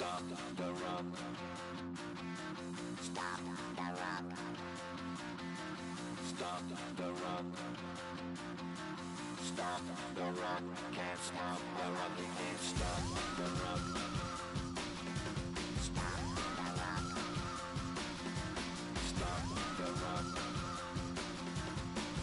Stop the rock. Stop the rock. Stop the rock. Stop the rock. Can't stop the rock. You can't stop the rock. Stop the rock. Stop the rock.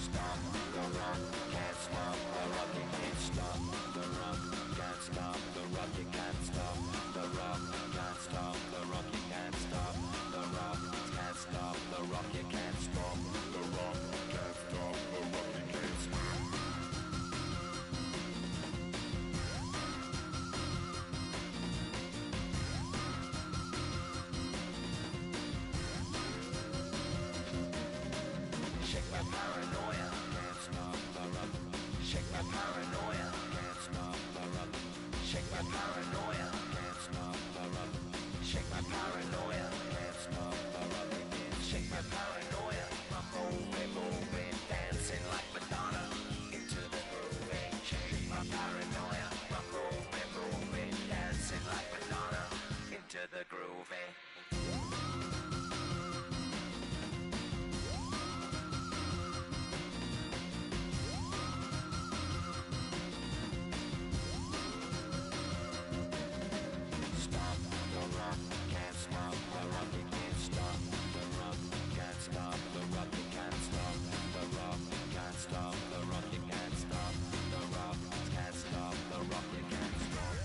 Stop the rock. Can't stop the rock. You can't stop the rock. Can't stop the rock. You can't stop the rock. Can't stop the rock. You can't stop the rock. Can't stop the rock. You can't stop the rock. Can't stop the rock. You can't stop. Shake my paranoia. Can't stop the rock. Shake my paranoia. Can't stop the rock. Shake my paranoia. Can't stop the rock. Shake my paranoia. Can't stop the rock. Shake my paranoia. I'm moving, dancing like Madonna into the groove. Shake my paranoia. I'm moving, dancing like Madonna into the groove. Can't stop the rock, you can't stop the rock. Can't stop the rock, you can't stop the rock. Can't stop the rock, you can't stop the rock. Can't stop the rock, you can't stop.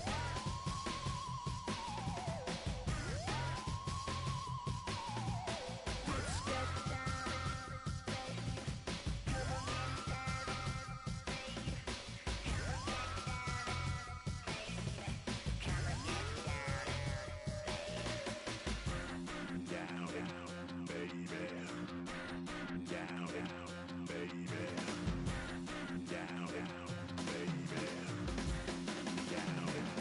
Let's get down, baby. Come on, get down, baby. Come on, get down, baby. Come on, get down, baby. Down, baby. Down, baby. Down, baby.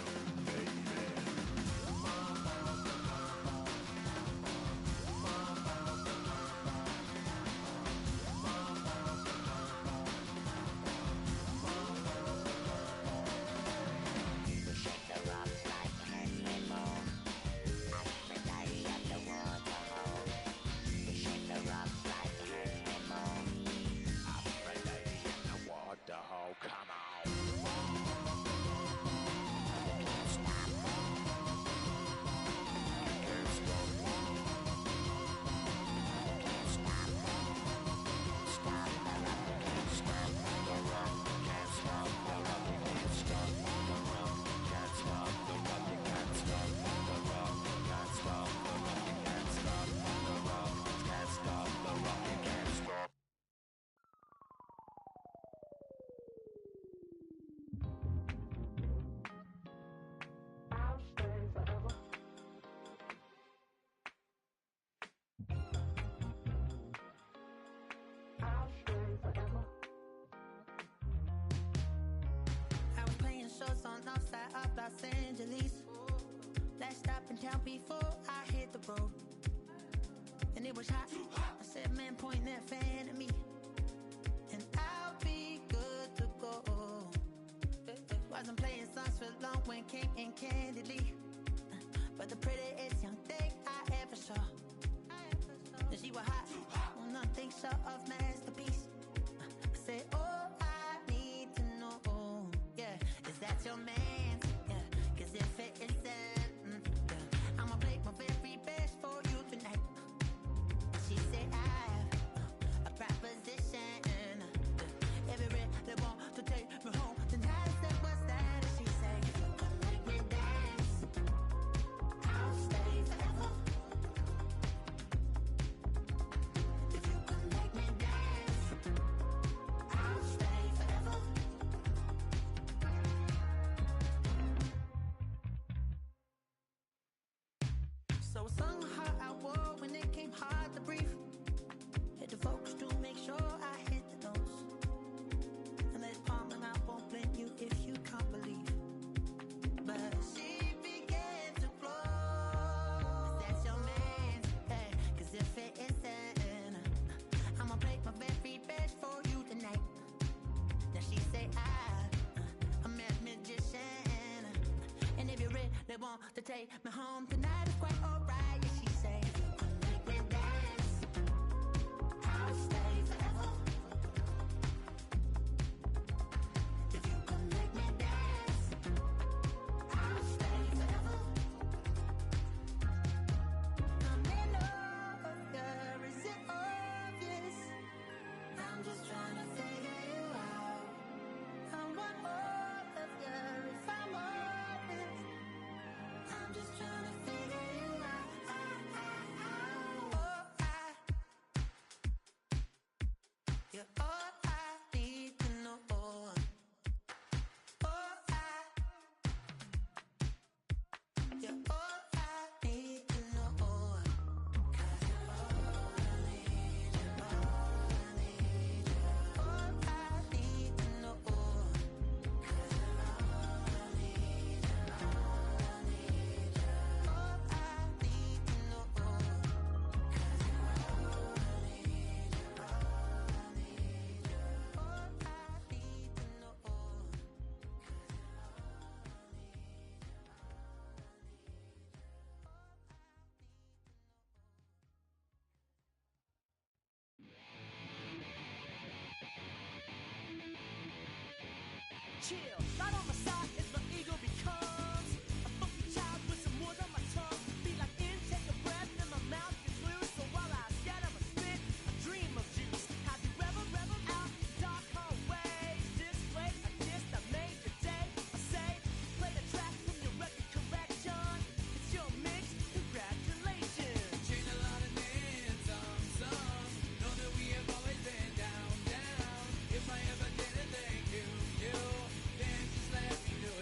Shake the rock like Henry Moore. Aphrodite at the waterhole. Shake the rock like Henry Moore. Aphrodite at the waterhole. Come on. You can't stop. You can't stop. You can't stop. Stop the rock. You can't stop the rock. Can't stop the rock. You can't stop the rock. Can't stop the rock. You can't stop the rock. Can't stop the rock. You can't stop the rock. Can't stop the rock. You can't stop. I'll stay forever. I'll stay forever. I was playing shows on outside of Los Angeles. Last stop in town before I hit the road. And it was hot. I said, man, point that fan at me. And I'll be good to go. Wasn't playing songs for long when came in candidly. But the prettiest young thing I ever saw. And she was hot. Well, nothing short of masterpiece. I said, oh, I need to know. Yeah, is that your man? Yeah, cause if it isn't, yeah, I'ma play my very best for you tonight. She said I have a proposition. Every red they want to take me home tonight. I said, what's that? She said, if you can make me dance, I'll stay forever. If you can make me dance, I'll stay forever. take me home tonight is quite alright. Yeah, she say, make me dance. I'll stay forever. If you can make me dance, I'll stay forever. I'm in love, yeah, is it obvious? I'm just trying to figure you out. I want all of you if I'm honest. I'm just trying to figure you out. You're all I need to know. You're all I need to know. 'Cause you're all I need, you're all I need, you're all I need to know. 'Cause you're all I need, you're all I need, you're all I need to know. 'Cause you're all I need, you're all I need, you're all I need to know. 'Cause you're all I need, chill, right on my side as my ego becomes a funky child with some wood on my tongue. Be like in, take a breath, and my mouth gets loose. So while I scatter my spit, I dream of juice. Have you ever rebel out dark hallways? This place, I guess I made the day. I say, play the track from your record collection. It's your mix, congratulations. Changed a lot of names, some know that we have always been down. If I ever did a thank you, then just let me know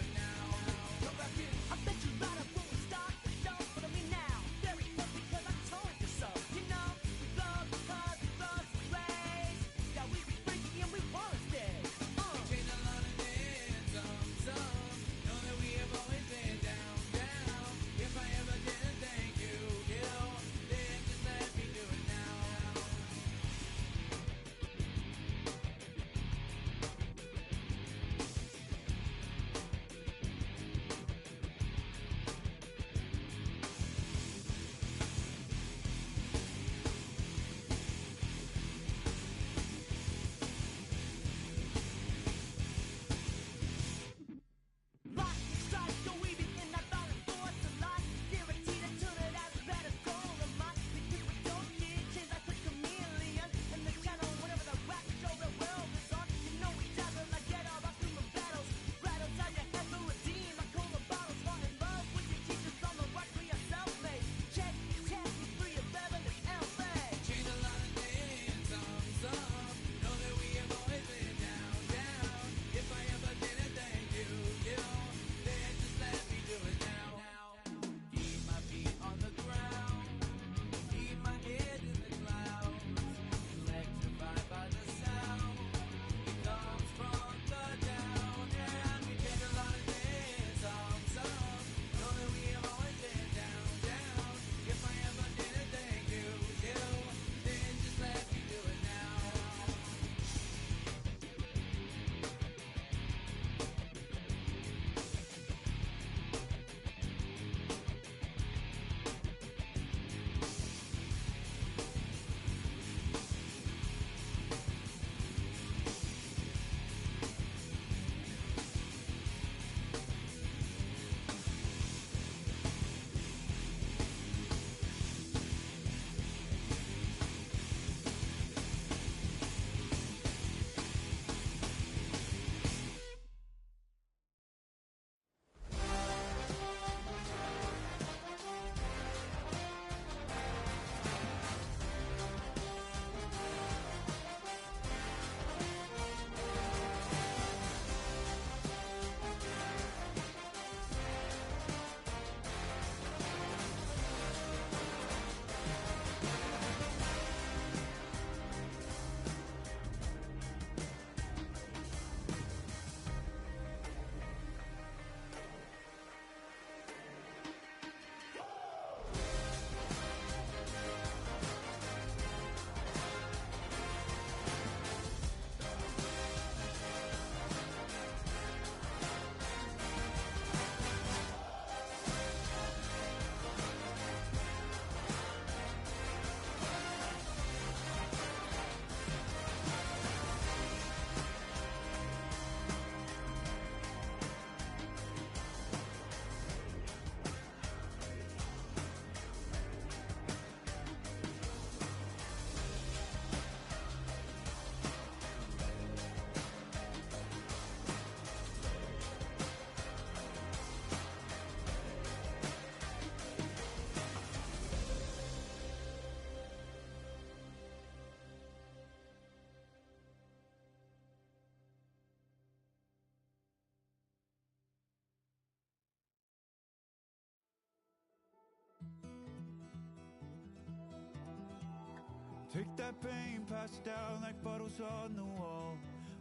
Take that pain, pass it down like bottles on the wall.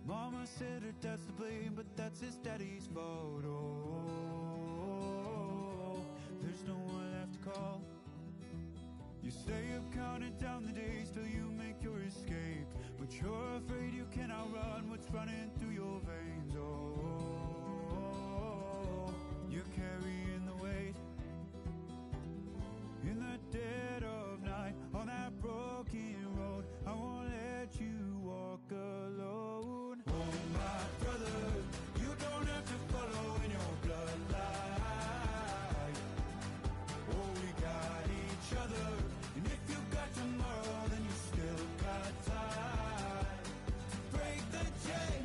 Mama said her dad's to blame, but that's his daddy's fault. Oh, there's no one left to call. You stay up counting down the days till you make your escape, but you're afraid you can outrun what's running through your veins. Oh, you're carrying the weight in the dead of night on that broken road. I won't let you walk alone. Oh, my brother, you don't have to follow in your bloodline. Oh, we got each other, and if you got tomorrow, then you still got time to break the chain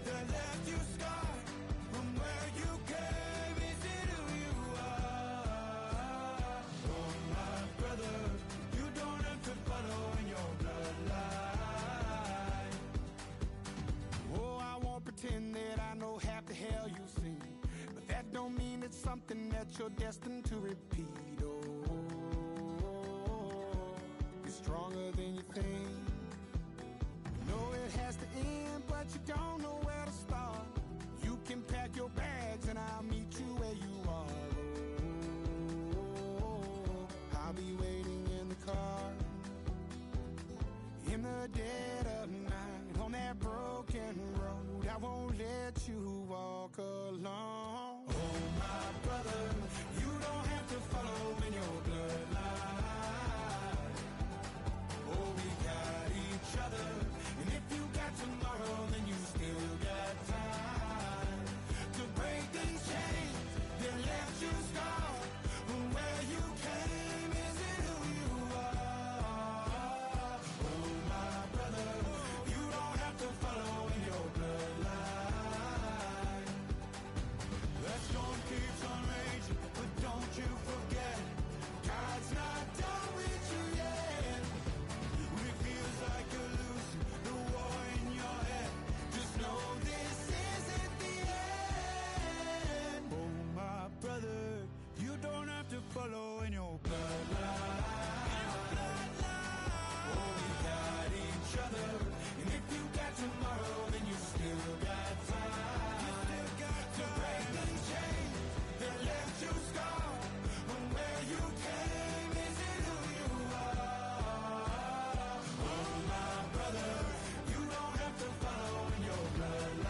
that left you scarred from where you came. Is it who you are? Oh, my brother, you don't have to follow in your bloodline. Oh, I won't pretend that I know half the hell you've seen, but that don't mean it's something that you're destined to repeat. Oh, you're stronger than you think. You know it has to end, but you don't know where to start. You can pack your bags and I'll meet you where you are. Oh, I'll be waiting in the car in the dead of night on that broken road. I won't let you walk alone. Oh, my brother, you don't have to follow in your bloodline. Oh, we got each other, and if you got tomorrow, then you still got time to break these chains that left you scarred from where you came. Is it who you are? Oh, my brother, you don't have to follow in your bloodline. That storm keeps on raging, but don't you forget, God's not done with you yet. When it feels like you're losing the war in your head, just know this isn't the end. Oh, my brother, you don't have to follow in your bloodline. Oh, we got each other, and if you got tomorrow, then you still got time to break the chain that left you scarred from where you came. Is it who you are? Oh, my brother, you don't have to follow in your bloodline.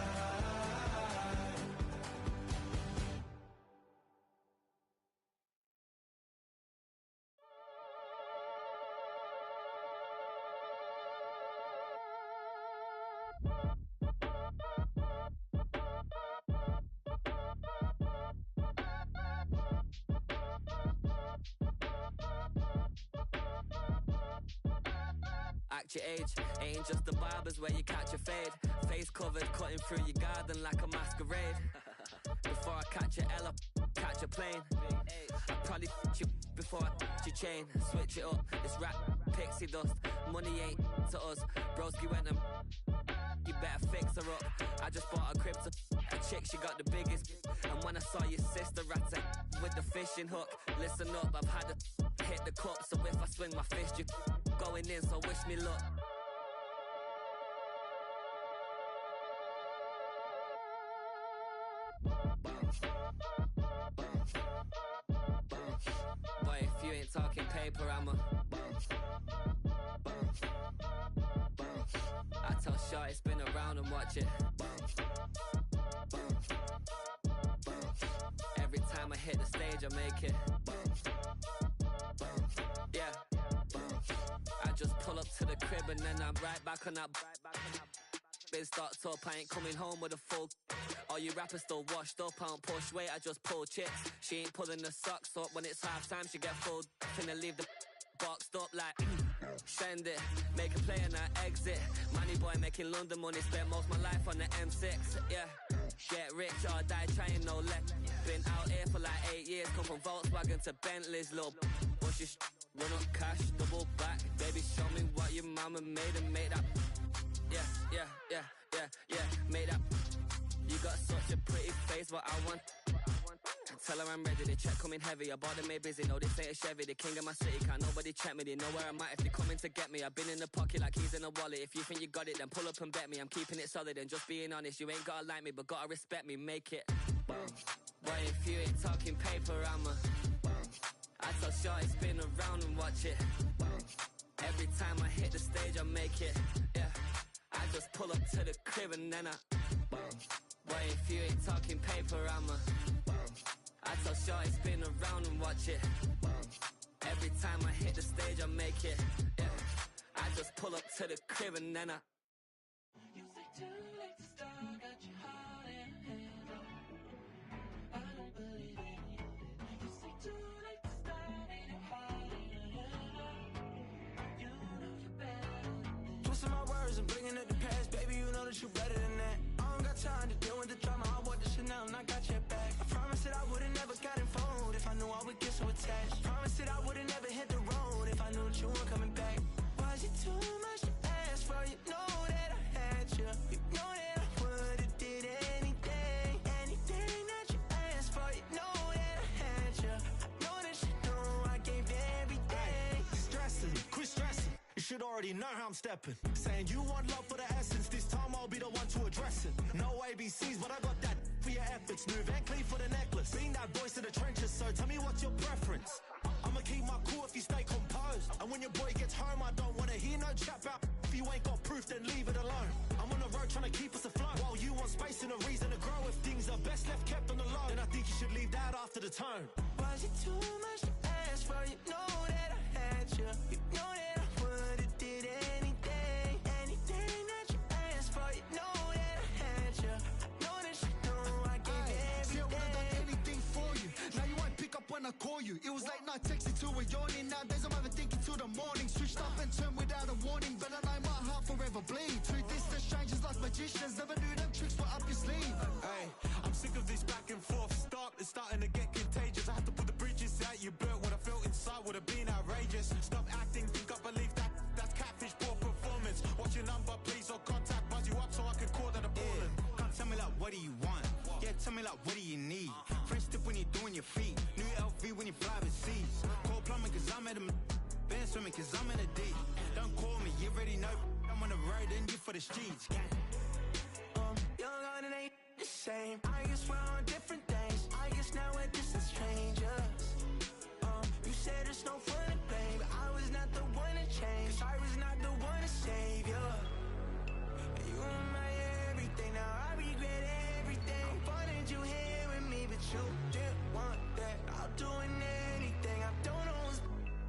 Act your age, ain't just the barbers where you catch a fade. Face covered, cutting through your garden like a masquerade. Before I catch a L, I catch a plane. I probably you before I your chain. Switch it up, it's rap, pixie dust. Money ain't to us. Broski went and you better fix her up. I just bought a crib to a chick, she got the biggest. And when I saw your sister at it with the fishing hook, listen up, I've had to hit the cup. So if I swing my fist, you going in, so wish me luck. Bounce, bounce, bounce. Boy, if you ain't talking paper, I'ma bounce, bounce, bounce. I tell Shorty spin around and watch it bounce, bounce, bounce. Every time I hit the stage, I make it bounce, bounce. Yeah, bounce. I just pull up to the crib and then I'm right back on that. Been stocked up, I ain't coming home with a full. All you rappers still washed up, I don't push weight, I just pull chicks. She ain't pulling the socks up, when it's half time she get full. Finna leave the boxed up like send it, make a play and I exit. Money boy making London money, spent most of my life on the M6. Yeah, get rich or die trying, no let. Been out here for like 8 years, come from Volkswagen to Bentley's, little bushy run up cash, double back. Baby, show me what your mama made and make that. Yeah, yeah, yeah, yeah, yeah, made that. You got such a pretty face, but I want tell her I'm ready. The check coming heavy, I bought them made busy. No, this ain't a Chevy, the king of my city. Can't nobody check me, they know where I'm at if they coming to get me. I've been in the pocket like keys in a wallet. If you think you got it, then pull up and bet me. I'm keeping it solid and just being honest. You ain't gotta like me, but gotta respect me, make it. Boy, if you ain't talking paper, I tell shorty spin around and watch it. Every time I hit the stage, I make it. Yeah, I just pull up to the crib and then boy, if you ain't talking paper, I tell shorty spin around and watch it. Every time I hit the stage, I make it. Yeah, I just pull up to the crib and then You say too late to start, got your heart in a hand. I don't believe any of it. You say too late to start, ain't your heart in a hand. You know you're better than that. Twisting my words and bringing up the past, baby, you know that you're better than that. I don't got time to deal with the drama, I want the Chanel and I got your back. I promise that I would've never gotten phoned if I knew I would get so attached. I promise that I would've never hit the road if I knew that you weren't coming back. Was it too much to ask for? You know that I had you. You know that I would've did anything, anything that you asked for. You know that I had you. I know that you know I gave everything. Stressing, quit stressing. You should already know how I'm stepping. Saying you want love for the essence, this time I'll be the one to address it. No ABCs, but I got that for your efforts. New Van Cleef for the necklace. Being that voice in the trenches, so tell me what's your preference. I'ma keep my cool if you stay composed. And when your boy gets home, I don't wanna hear no chat about if you ain't got proof, then leave it alone. I'm on the road trying to keep us afloat, while you want space and a reason to grow. If things are best left kept on the low, then I think you should leave that after the tone. Was it too much to ask for? You know that I had you. You know that I would've did anything, anything that you asked for. You know that I had you. I know that you know I gave everything. See, I would've done anything for you. Now you won't pick up when I call you. It was late night texting till we're yawning. Nowadays I'm overthinking till the morning. Switched up and turned without a warning, but I know my heart forever bleed. Two distant strangers like magicians, never knew them tricks were up your sleeve. Hey, I'm sick of this back and forth. It's starting to get contagious. I had to put the bridges out you built. What I felt inside would have been outrageous. Stop acting, think I believe that's catfish, poor performance. What's your number, please, or contact, buzz you up so I can call that a ballin'. Come tell me like, what do you want? Yeah, tell me like, what do you need? French tip when you're doing your feet. New LV when you fly overseas. Call plumbing cause I'm at a been swimming cause I'm in a deep. Don't call me, you already know I'm on the road and you for the streets. Young on it ain't the same. I guess we're on different things. I guess now we're distant strangers. You said there's no fun to blame, but I was not the one to change. 'Cause I was not the one to save you. And you were my everything. Now I regret everything. I wanted you here with me, but you didn't want that. I'll do anything. I don't know what's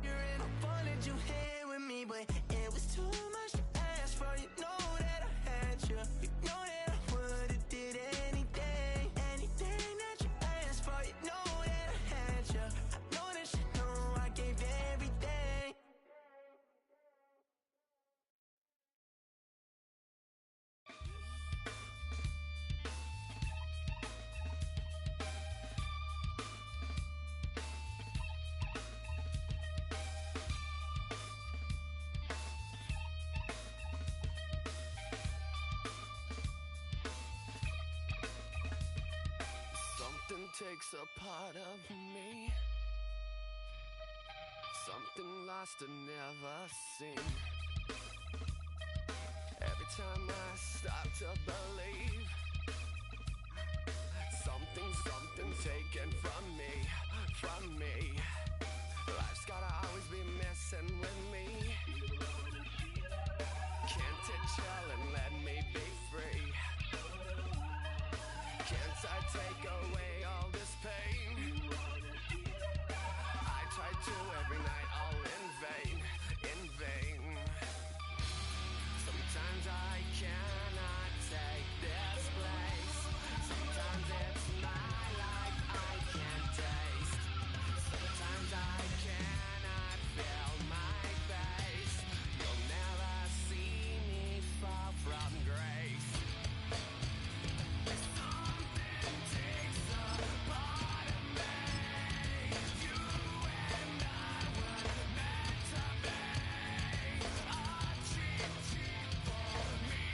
you're in. I wanted you here with me, but it was too much to ask for. You know that I had you. You know that I would've did anything, anything that you asked for. You know that I had you. I know that you know I gave everything. Something takes a part of me. Something lost and never seen. Every time I start to believe, something taken from me. Life's gotta always be messing with me. Can't it chill and let me be free? Can't I take away all this pain? I try to every night, all in vain, in vain. Sometimes I cannot take this place. Sometimes it's my life I can't taste. Sometimes I cannot feel my face. You'll never see me fall from grace. Me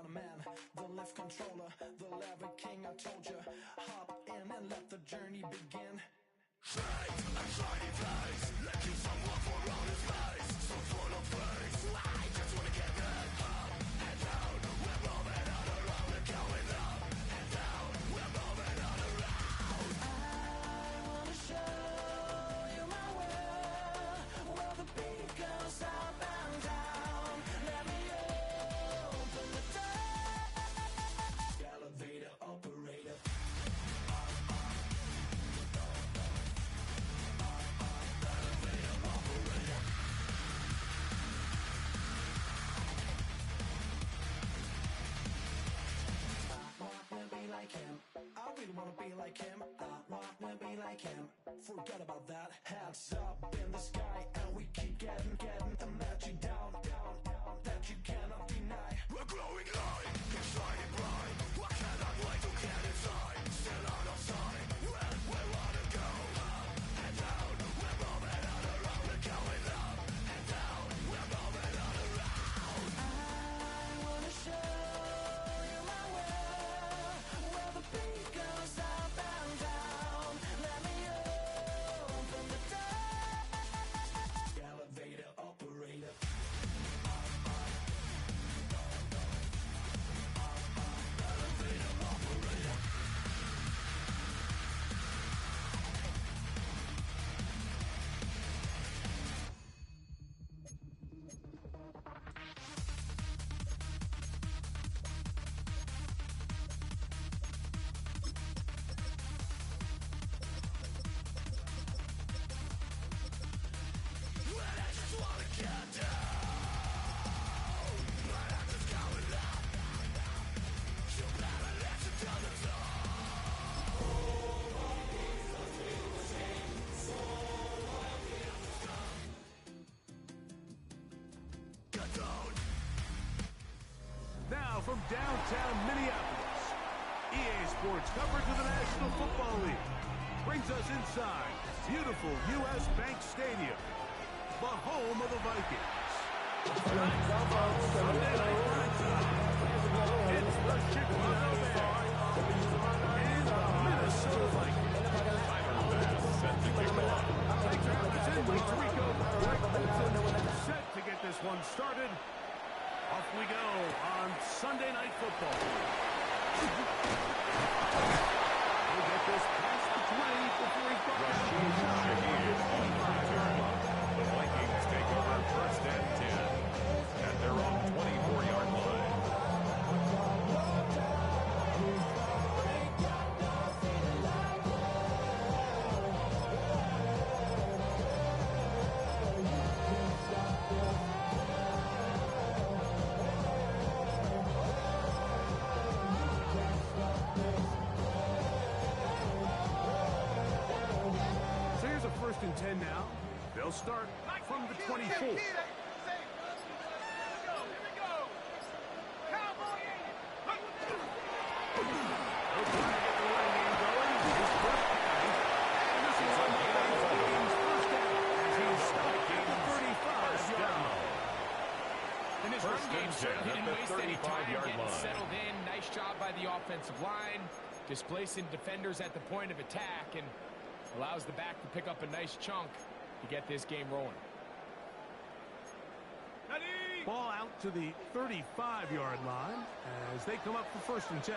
a man, the lift controller, the lever king. I told you, hop in and let the journey begin. Shades, a shiny place, like you someone for on his face, so full of face. I just wanna get that up and down. We're moving on around, we're going up and down. We're moving on around. I wanna show you my world, where the beat goes up and down. Let me open the door. Elevator operator. Like him, I really wanna be like him. I wanna be like him. Forget about that. Hands up in the sky, and we keep getting the magic down, that you cannot deny. We're glowing light, keep shining bright. I cannot wait to get inside. Still out of sight, when we wanna go up and down. We're moving on around, we're going up and down. We're moving on around. I wanna show you my world, where the beat goes up and down. Let me open the door. Elevator operator. Elevator operator. Now from downtown Minneapolis, EA Sports coverage of the National Football League brings us inside beautiful U.S. Bank Stadium, the home of the Vikings. Tonight, on Sunday Night Primetime, it's the Chicago Bears and the Minnesota Vikings. Set to kick off. Thanks for having us in, Mike Tirico, Greg Olson, set to get this one started. Off we go on Sunday Night Football. We'll get this past the 20 before he got Rashid Shaheed on the 5-yard line. The Vikings take over first and 10 at their own 24-yard line. So here's a 1st and 10 now. They'll start from the 24. In this run game, certainly at didn't the waste any time 35-yard getting line. settled in. Nice job by the offensive line, displacing defenders at the point of attack, and allows the back to pick up a nice chunk to get this game rolling. Ball out to the 35-yard line as they come up for 1st and 10.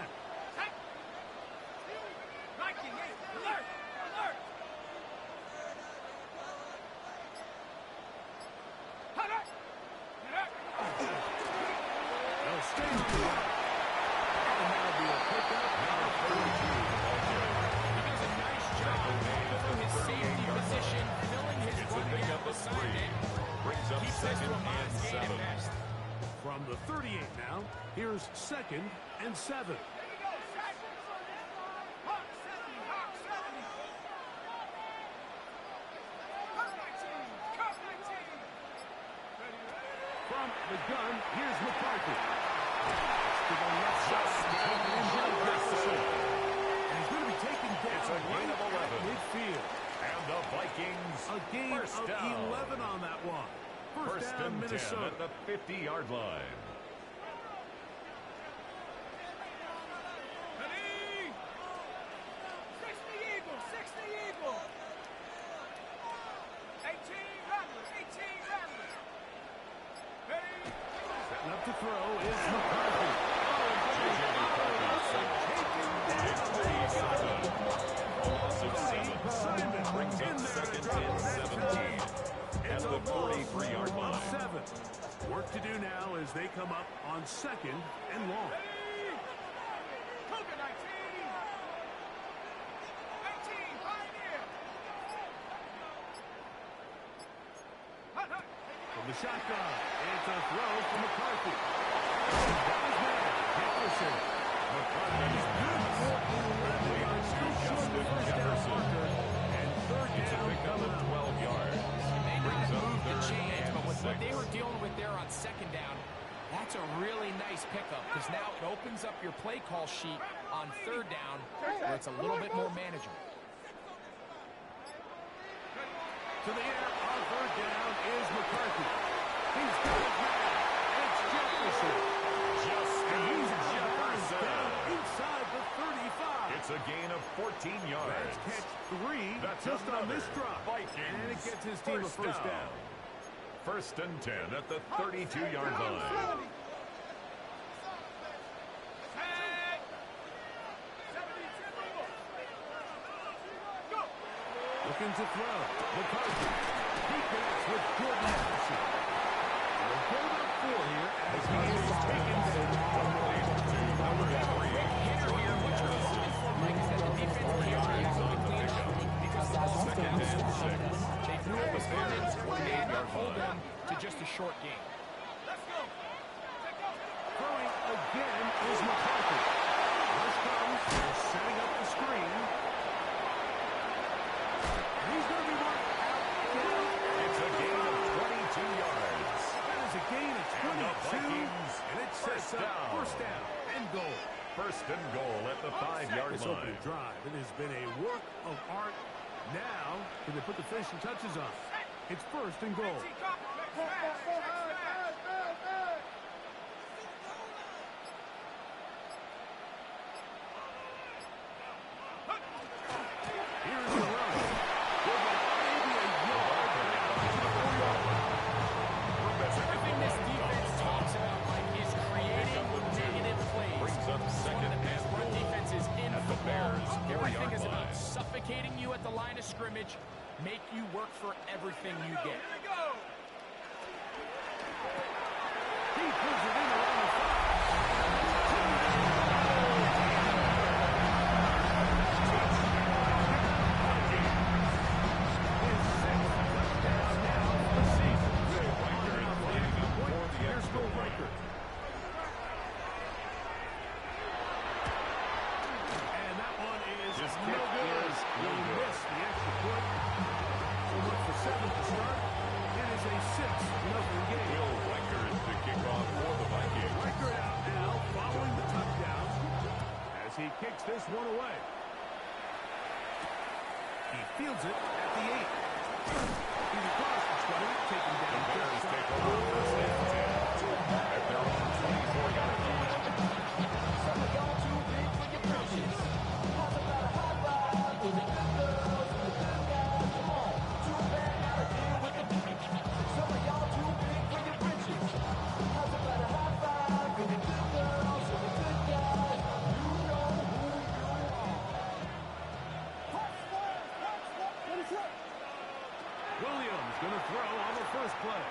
They'll stay on the run. And that'll be a pickup. Number 32. He does a nice job from his safety position, filling his It's a run pickup gap of 3. assignment. Brings up Keeps this to second a modest and gain 7. at best. From the 38 now, here's 2nd and 7. From the gun, here's McCarthy. To the left side. And he's going to be taken down. It's a gain of 11. At midfield. And the Vikings A gain first of down. 11 on that one. First First down, and 10 Minnesota. at the 50-yard line. throw is McCarthy. J.J. McCarthy sacked. A loss of 7 brings up second and 17 at the 43-yard line. 7. Work to do now as they come up on second and long. From the shotgun, it's a throw from McCarthy. That was there. Jefferson. McCarthy's pass. Bradley on Justin Jefferson. And third It's a down pickup of 12 yards. They may Brings not up move the third chains, and but with what 6. they were dealing with there on second down, that's a really nice pickup because now it opens up your play call sheet on third down where it's a little bit more manageable. to the air on third down is McCarthy. He's got it now. It's Jefferson. And he's Jefferson. down inside the 35. It's a gain of 14 yards. That's catch 3 That's just on this another drop. Vikings And it gets his team a first down. First and 10 at the 32-yard line. Looking to throw. McCarthy. He connects with Jordan Jefferson. They'll build up 4 here as he is taken down. Complete to number 3. Hitter here, which you're looking for, Mike, is that the defense can't really clean up because the ball's Second and 6. They threw up opponents, they end up holding them to just a short game. Throwing again is McCarthy. This comes. They're setting up the screen. He's going to be marked out. It's a gain of 22 yards. That is a gain of And the 22. Vikings And it sets up first down and goal. First and goal at the 5-yard This line. opening drive, it has been a work of art. Now, can they put the finishing touches on? It's first and goal. Here's the run. Maybe a yard. Everything this defense talks about, Mike, is creating negative plays. Brings up second One of the best and run goal defenses in at the football. Bears' Everything 4-yard is about line. suffocating you at the line of scrimmage, make you work for everything you get. He pulls it in around the 5. His 6th touchdown now for the season. Here's Will Riker. And that one is This no kick good. is no He'll good. miss the extra point. So look for 7 to start. It is a 6-0 game. Will Riker is the kickoff for the Vikings. Riker out now following the touchdown as he kicks this one away. He fields it at the 8. He's across the 20, taken The down. Bears take over first and 10 at their own 24-yard line. Williams going to throw on the first play.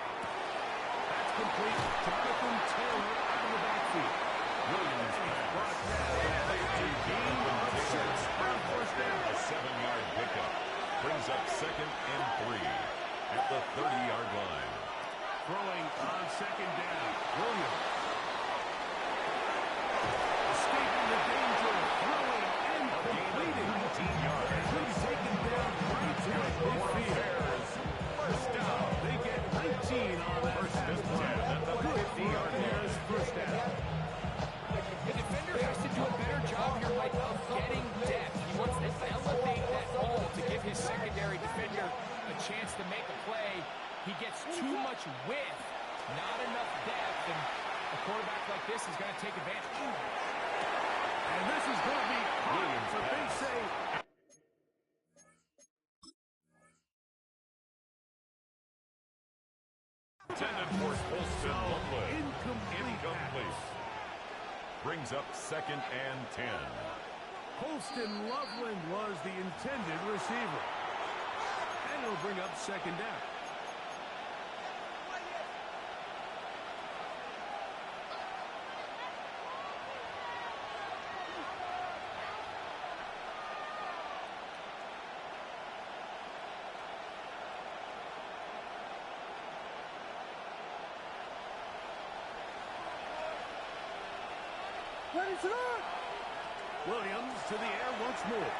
That's complete. Jonathan Taylor out of the backfield. Williams brought down a gain of 6 on first down. A 7-yard pickup brings up second and 3 at the 30-yard line. Throwing on second down. Williams. Escaping the danger. Throwing and A gain completing. of 19 yards. He's taken down right to midfield. Bears first down. They get 19 on that First pass and play. 10 at the Good 50-yard for Bears line. first down. The defender has to do a better job here, Mike, of getting depth. He wants to elevate that ball to give his secondary defender a chance to make a play. He gets too much width, not enough depth, and a quarterback like this is going to take advantage. And this is going to be Williams, but they say intended for Colston Loveland. Incomplete. Brings up 2nd and 10. Colston Loveland was the intended receiver. And it'll bring up 2nd down. Williams to the air once more.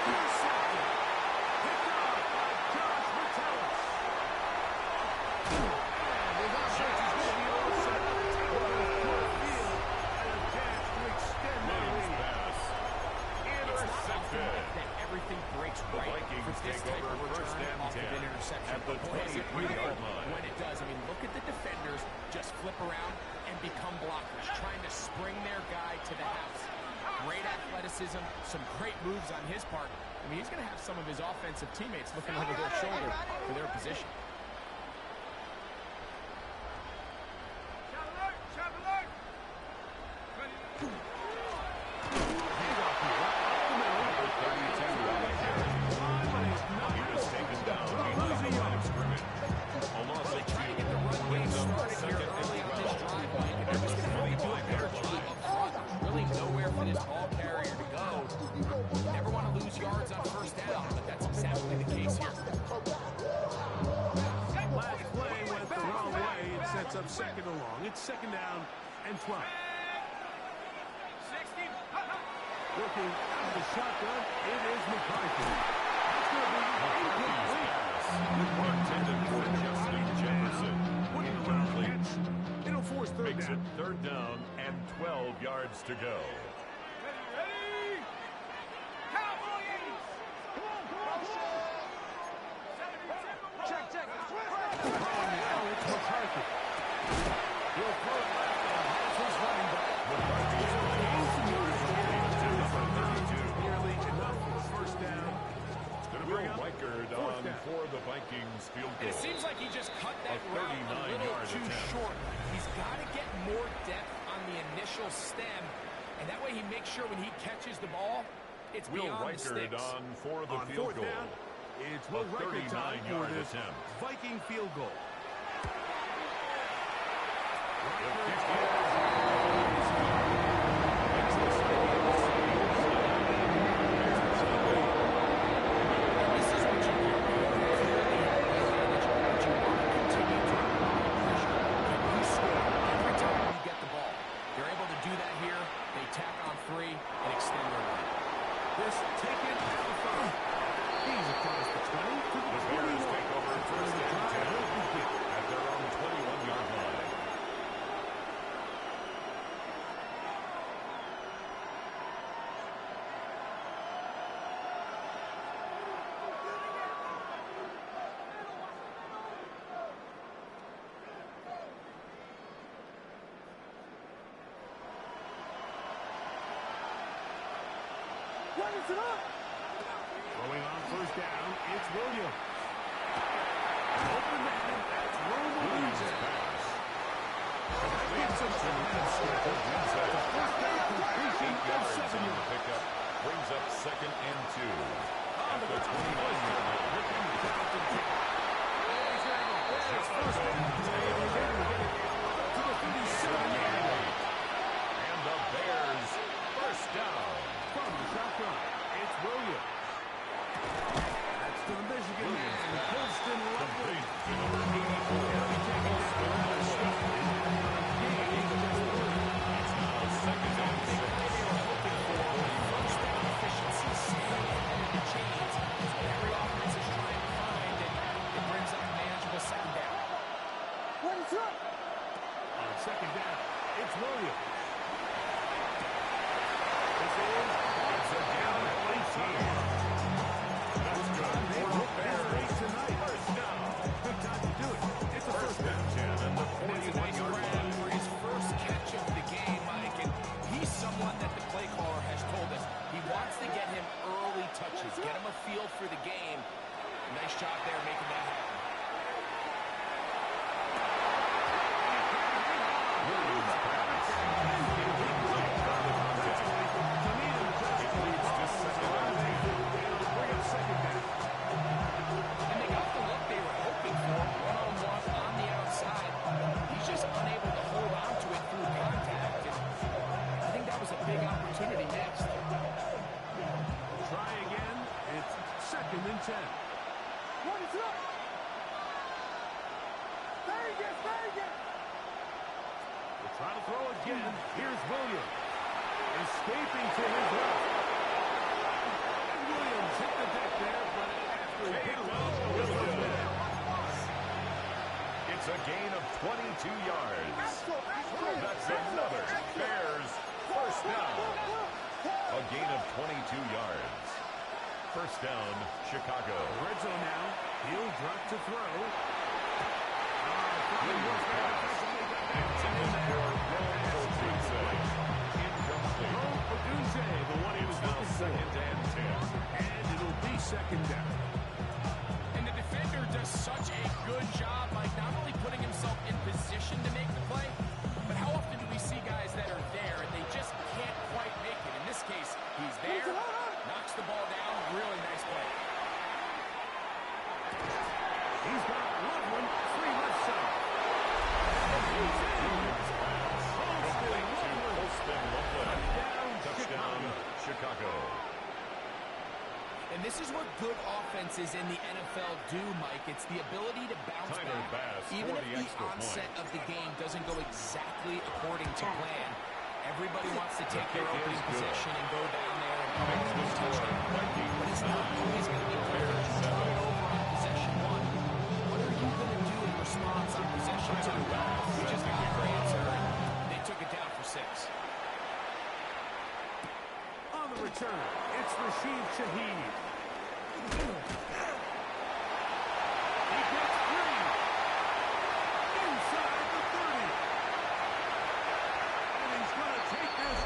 Intercepted. Picked off by Josh Metellus. And his offense is going to be all set. Field and a chance to extend the lead. Intercepted. That everything breaks right for this type of return off of an interception. At the 23-yard line. When it does, I mean, look at the defenders just flip around and become blockers, trying to spring their guy to the house. Great athleticism, some great moves on his part. I mean, he's going to have some of his offensive teammates looking over their shoulder for their position. Up 2nd along. It's 2nd down and 12. 60. Looking out of the shotgun, it is McCarthy. That's going to be incomplete. Intended for Justin Jefferson. Incomplete. It'll force 3rd Makes down. it 3rd down and 12 yards to go. Ready? Cowboys! Check. Now it's McCarthy. He'll throw it back and has his running back. McCarthy gains some yards. Nearly enough for the 1st down. Will Reichard on for the Vikings field goal. It seems like he just cut that route a little too short. He's got to get more depth on the initial stem, and that way he makes sure when he catches the ball, it's Will beyond the Reichard sticks. on for the On field 4th goal. down, it's Will Reichard time for 39-yard this attempt. Viking field goal. Throwing on 1st down, it's Williams. Open man, that's Williams' pass. Gives him some First down completion, 8 yards on the pickup. Brings up 2nd and 2. At the 29-yard line. To the 57-yard line. And the Bears first down. From the shotgun, it's Williams. That's to the Michigan man, Colston Loveland. On 2nd down, it's Williams. It's a down at 18. That's good. They look great tonight. First down. Good time to do it. It's a first down. And the And it's a nice 41-yard grab line. for his first catch of the game, Mike. And he's someone that the play caller has told us he wants to get him early touches, get him a feel for the game. Nice job there making that happen. We'll try to throw again. Here's Williams. Escaping to his left. And Williams hit the deck there, but after he hit well, it's a gain of 22 yards. That's another Bears first down. A gain of 22 yards. First down, Chicago. Red zone now. He'll drop to throw. Williams pass. It's in there. Incomplete. The one he was Now looking for. second and 10. And it'll be second down. And the defender does such a good job, like not only putting himself in position to make the play, but how often do we see guys that are there and they just can't quite make it? In this case, he's there, knocks the ball down, really nice play. He's got Loveland, free left side. Touchdown, Chicago. And this is what good offenses in the NFL do, Mike. It's the ability to bounce Tyler back. Bass Even for if the the extra onset point. of the game doesn't go exactly according to plan, everybody wants to take their kick opening is good. position and go down there and come Makes in the with a score touchdown. Vikings But it's not 9. always going to be perfect. You turn it over on possession one. What are you going to do in response on possession two? We just got your answer, and they took it down for 6. On the return, it's Rashid Shaheed. He gets 3. Inside the 30. And he's going to take this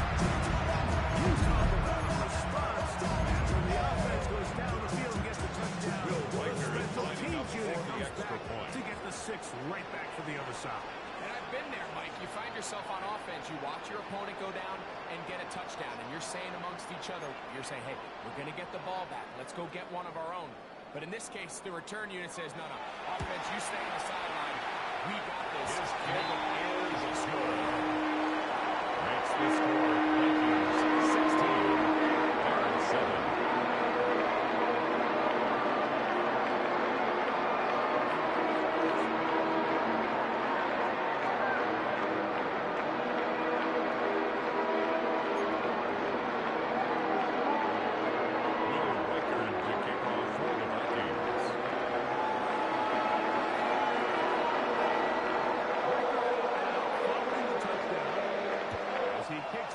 You talk about a response. And when the offense goes down the field and gets the touchdown, special teams unit comes back to get the 6 right back for the other side. And I've been there, Mike. You find yourself on offense, you watch your opponent go down and get a touchdown, and you're saying amongst each other, you're saying, hey, we're going to get the ball back. Let's go get one of our own. But in this case, the return unit says, no, offense, you stay on the sideline. We got this. His kick is a score. Makes the score Vikings 16, Bears 7.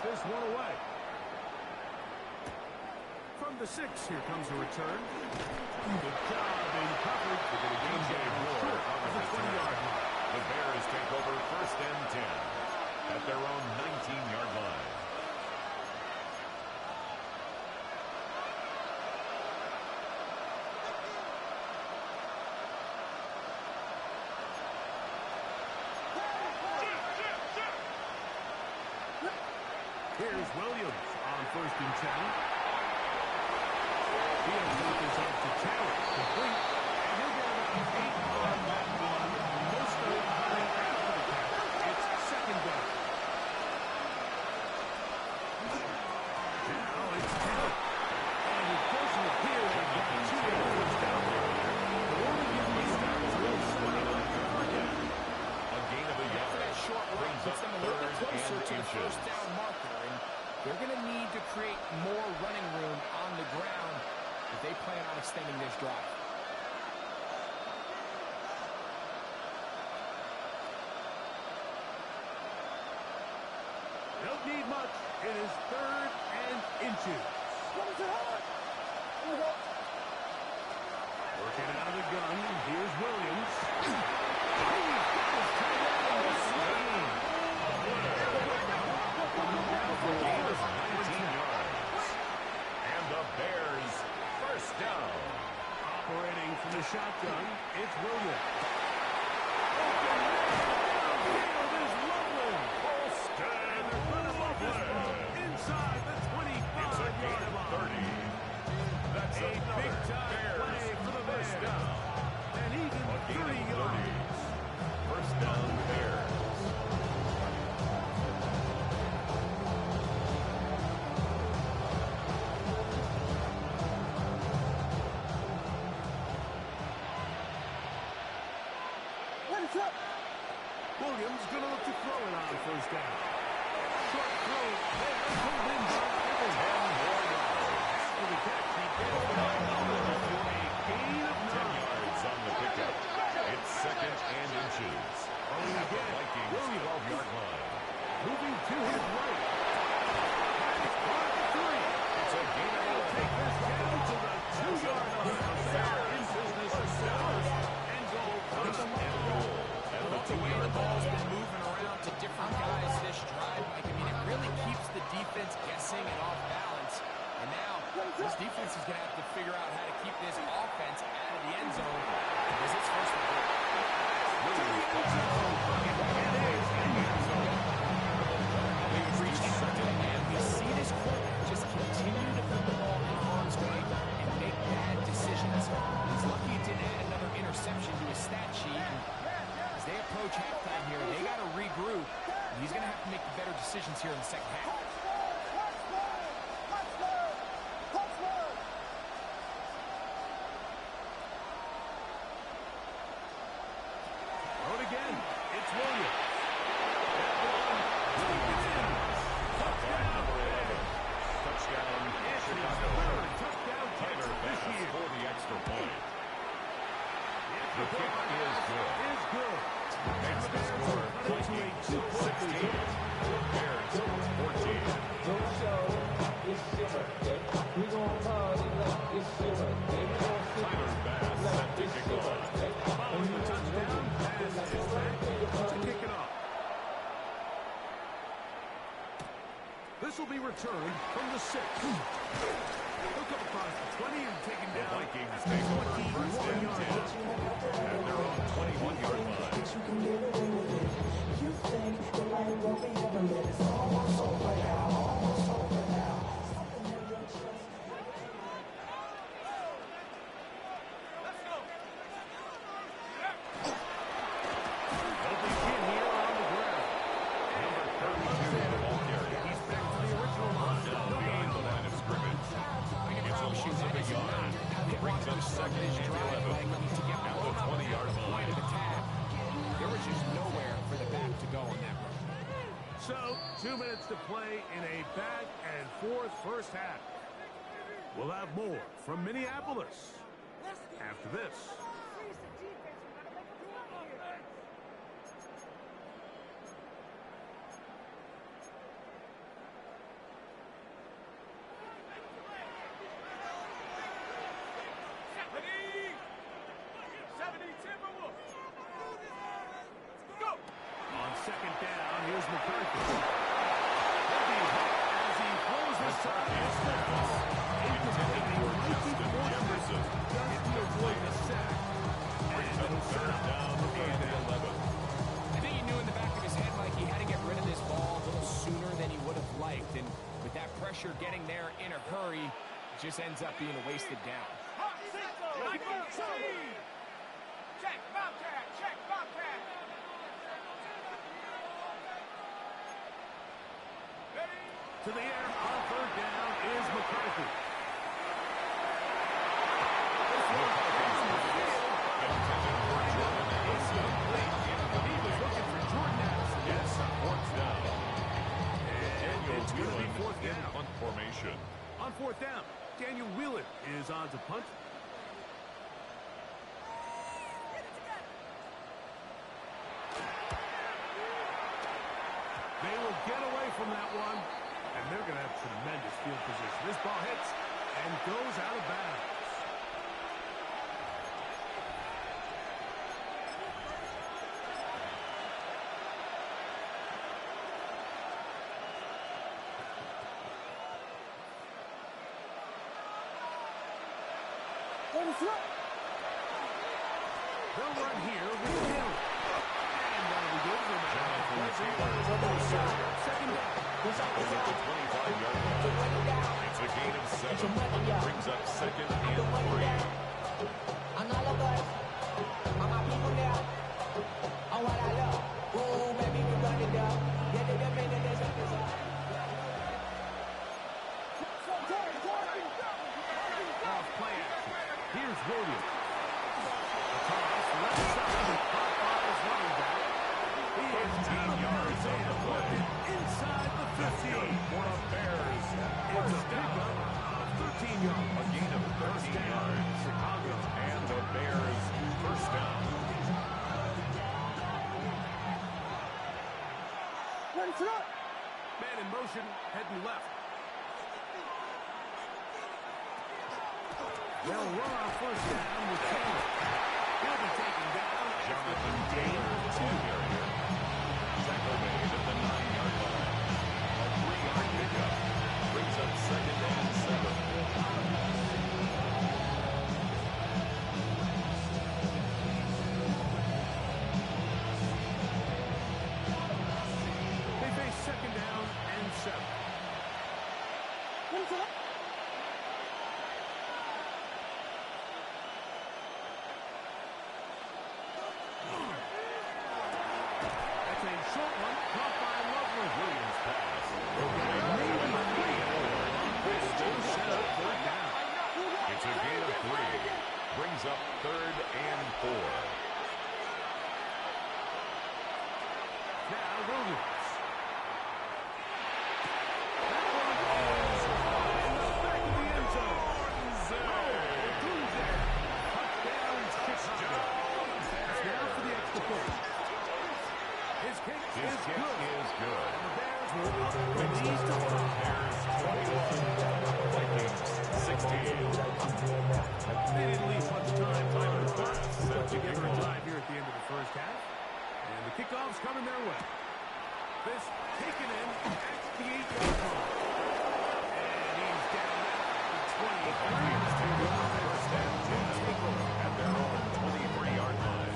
This one away. From the 6, here comes a return. Good job in coverage. They're going to get him down short of the 20-yard line. The Bears take over first and 10 at their own 19-yard line. Here's Williams on first and 10. He'll take this out to Taylor. Complete. And he'll get about 8 on that one. Most of it coming after the catch. It's second down. Now it's Taylor. And it doesn't appear they've got too many first down there. They'll only give these guys a little swing on third down. A gain of a yard. That short run Brings puts up them a little bit third closer and to the inches. first down marker. And they're going to need to create more running room on the ground if they plan on extending this drive. Don't need much. It is third and inches. Working out of the gun. Here's Williams. He's got his tight end in the swing. Gain of 19 yards. And the Bears first down. Operating from the shotgun, it's Williams. Inside the 25-yard line. That's A another big-time Bears play for the first Bears. down. And even A gain 30 of 30. yards. First down, Bears. down. Short throw there to Lindbergh. 10 more yards. After the catch, he gets the ball for a gain of 10 9. yards on the pickup. It's 2nd and inches. At the Vikings 12-yard line. Moving to his right. It's a gain of 11. Take this down to the 2-yard line. They're in business for Stars and goal. At the The way the ball's been moving around to different guys this drive, Mike, I mean, it really keeps the defense guessing and off balance. And now, this defense is going to have to figure out how to keep this offense out of the end zone because it's first and goal. We've reached second, and we see this quarterback just continue to put the ball in harm's way and make bad decisions. He's lucky he didn't add another interception to his stat sheet. And as they approach halftime here, they got to regroup. He's going to have to make the better decisions here in the second half. Out again. It's Williams. Touchdown, Chicago. Tyler Bass for the extra point. The kick is good. Makes the score Vikings 16. Bears 14. Tyler Bass set to kick off. Following the touchdown, Bass is back to kick it off. This will be returned from the 6. He'll come across the 20 and taken The down. Vikings take over first and 10 at their own 21-yard line. They'll begin here on the ground. Number 32, the ball carrier. He's back to the original line. Now beyond the line of scrimmage. It's a loss of a yard. Brings up 2nd and 11 at the 20-yard line. There was just nowhere for the back to go on that run. So, 2 minutes to play in a back-and-forth first half. We'll have more from Minneapolis after this. On second down, here's McCarthy. As he throws this target, Intended for Justin Jefferson. just to avoid the sack. Brings up 3rd down and 11. I think he knew in the back of his head, Mike, he had to get rid of this ball a little sooner than he would have liked. And with that pressure getting there in a hurry, it just ends up being a wasted down. To the air on 3rd down is McCarthy. Intended for Jordan Addison. He was looking for Jordan Addison. Yes, 4th down. Daniel It's going to be Whelan 4th in down. punt formation. On 4th down, Daniel Whelan is on to punt. They will get away from that one, and they're going to have tremendous field position. This ball hits and goes out of bounds. They'll run here with Hill. And that'll be good for second down. Is at the 25-yard line. It's a gain of 7. Brings up 2nd and 3. Off play action. Here's Williams. A toss left side. Pop by his running back. He is 15 yards on the play. Man in motion, heading left. They'll run on first down with Taylor. He'll be taken down. Jonathan Taylor, 2 here. Tackle made at the 9-yard line. A 3-yard pickup brings up 2nd and 7. They face 2nd down and 7. That's a short one, caught by Lovely. Williams pass. Set up 3rd down. It's a gain of 3. Brings up 3rd and 4. Now Williams. His kick is good. The Bears will up the Bears 21, Vikings 16. They didn't leave much time to put together a drive here at the end of the first half. And the kickoff's coming their way. This taken in at the 8-yard line. And he's down at the 23. First and 10 at their own 23-yard line.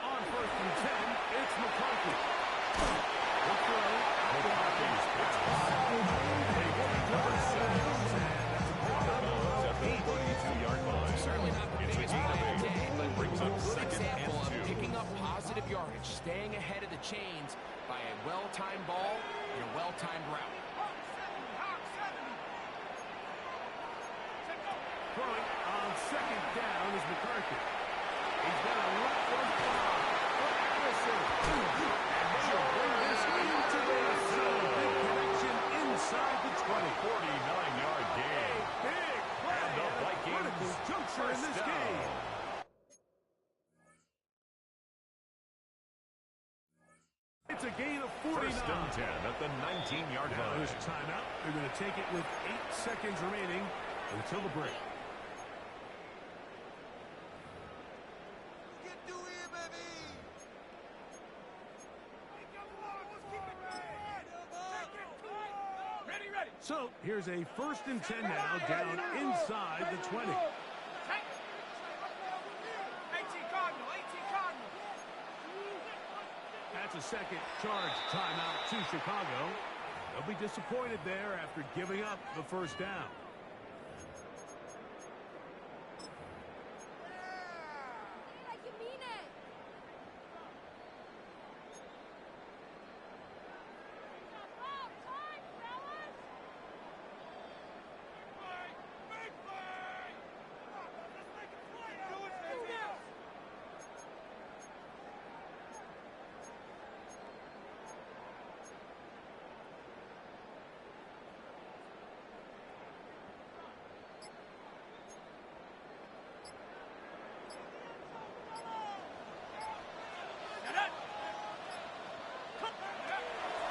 On 1st and 10, it's McCarthy. The throw. McCarthy's pass. They get it covered 7. At the 32-yard line. Certainly not the It's a biggest gain play of of the 8. day, but Brings a up good 2nd example and of 2. picking up positive yardage, staying ahead of the chains by a well-timed ball and a well-timed route. Throwing on 2nd down is McCarthy. He's got a left foot for Allison. And they'll bring this into their zone. Big connection inside the 20. 49-yard gain. Big play. And the at a Vikings critical juncture in this first down. game. It's a gain of 49. First and 10 at the 19-yard Now line. there's a timeout. They're going to take it with 8 seconds remaining until the break. So here's a 1st and 10 now, down inside the 20. That's a second charge timeout to Chicago. They'll be disappointed there after giving up the first down.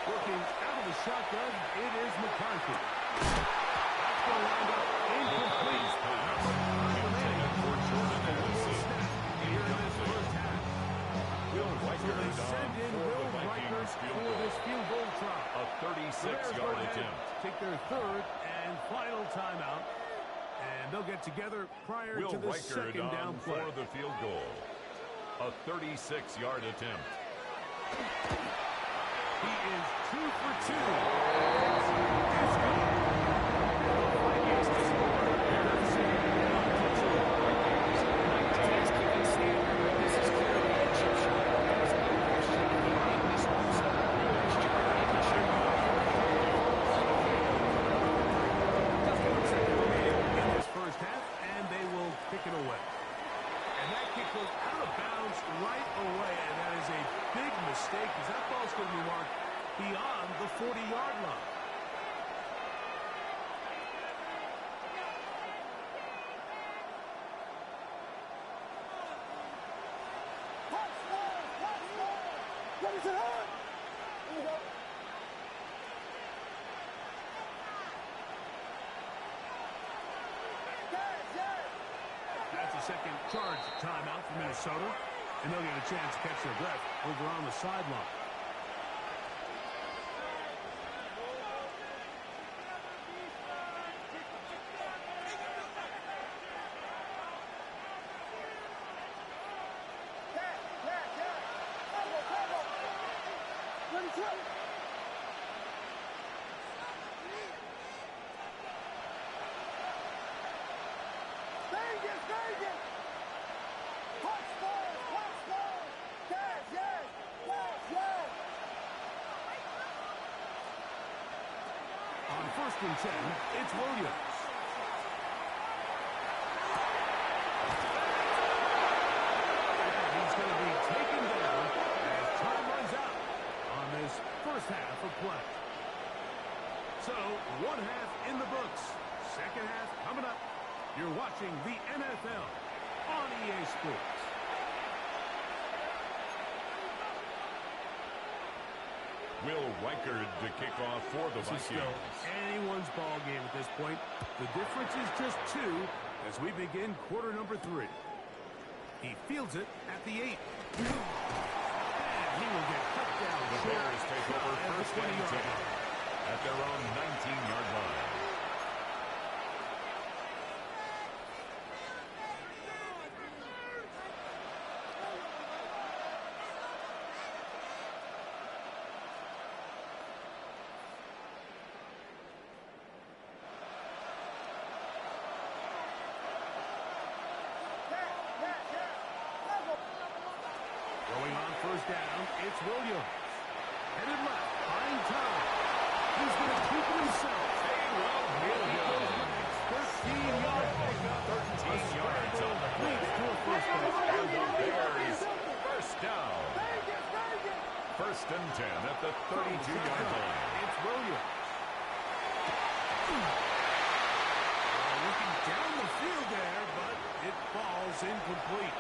Working out of the shotgun, it is McCarthy. That's going to wind up incomplete. Here in this first half. So they send in Will Riker for this field goal try. A 36-yard attempt. Take their 3rd and final timeout. And they'll get together prior Will to the Riker 2nd down down play. for the field goal. A 36-yard attempt. He is 2 for 2. Kick it away. And that kick goes out of bounds right away, and that is a big mistake because that ball's going to be marked 40-yard line. That's a second charge timeout for Minnesota, and they'll get a chance to catch their breath over on the sideline. On 1st and 10, it's Williams. And he's going to be taken down as time runs out on this first half of play. So, one half in the books. Second half coming up. You're watching the NFL on EA Sports. Will Reichard to kick off for the This is Vikings. still anyone's ball game at this point. The difference is just 2 as we begin quarter number 3. He fields it at the 8. And he will get cut down. The Bears take over at the first and 10 at their own 19-yard line. Going on first down, it's Williams. Headed left, buying time. He's going to keep it himself. Williams. 13-yard pickup. 13 yards on the play. Leads to a first down. And the Bears first down. First and 10 at the 32-yard line. It's Williams. Looking down the field there, but it falls incomplete.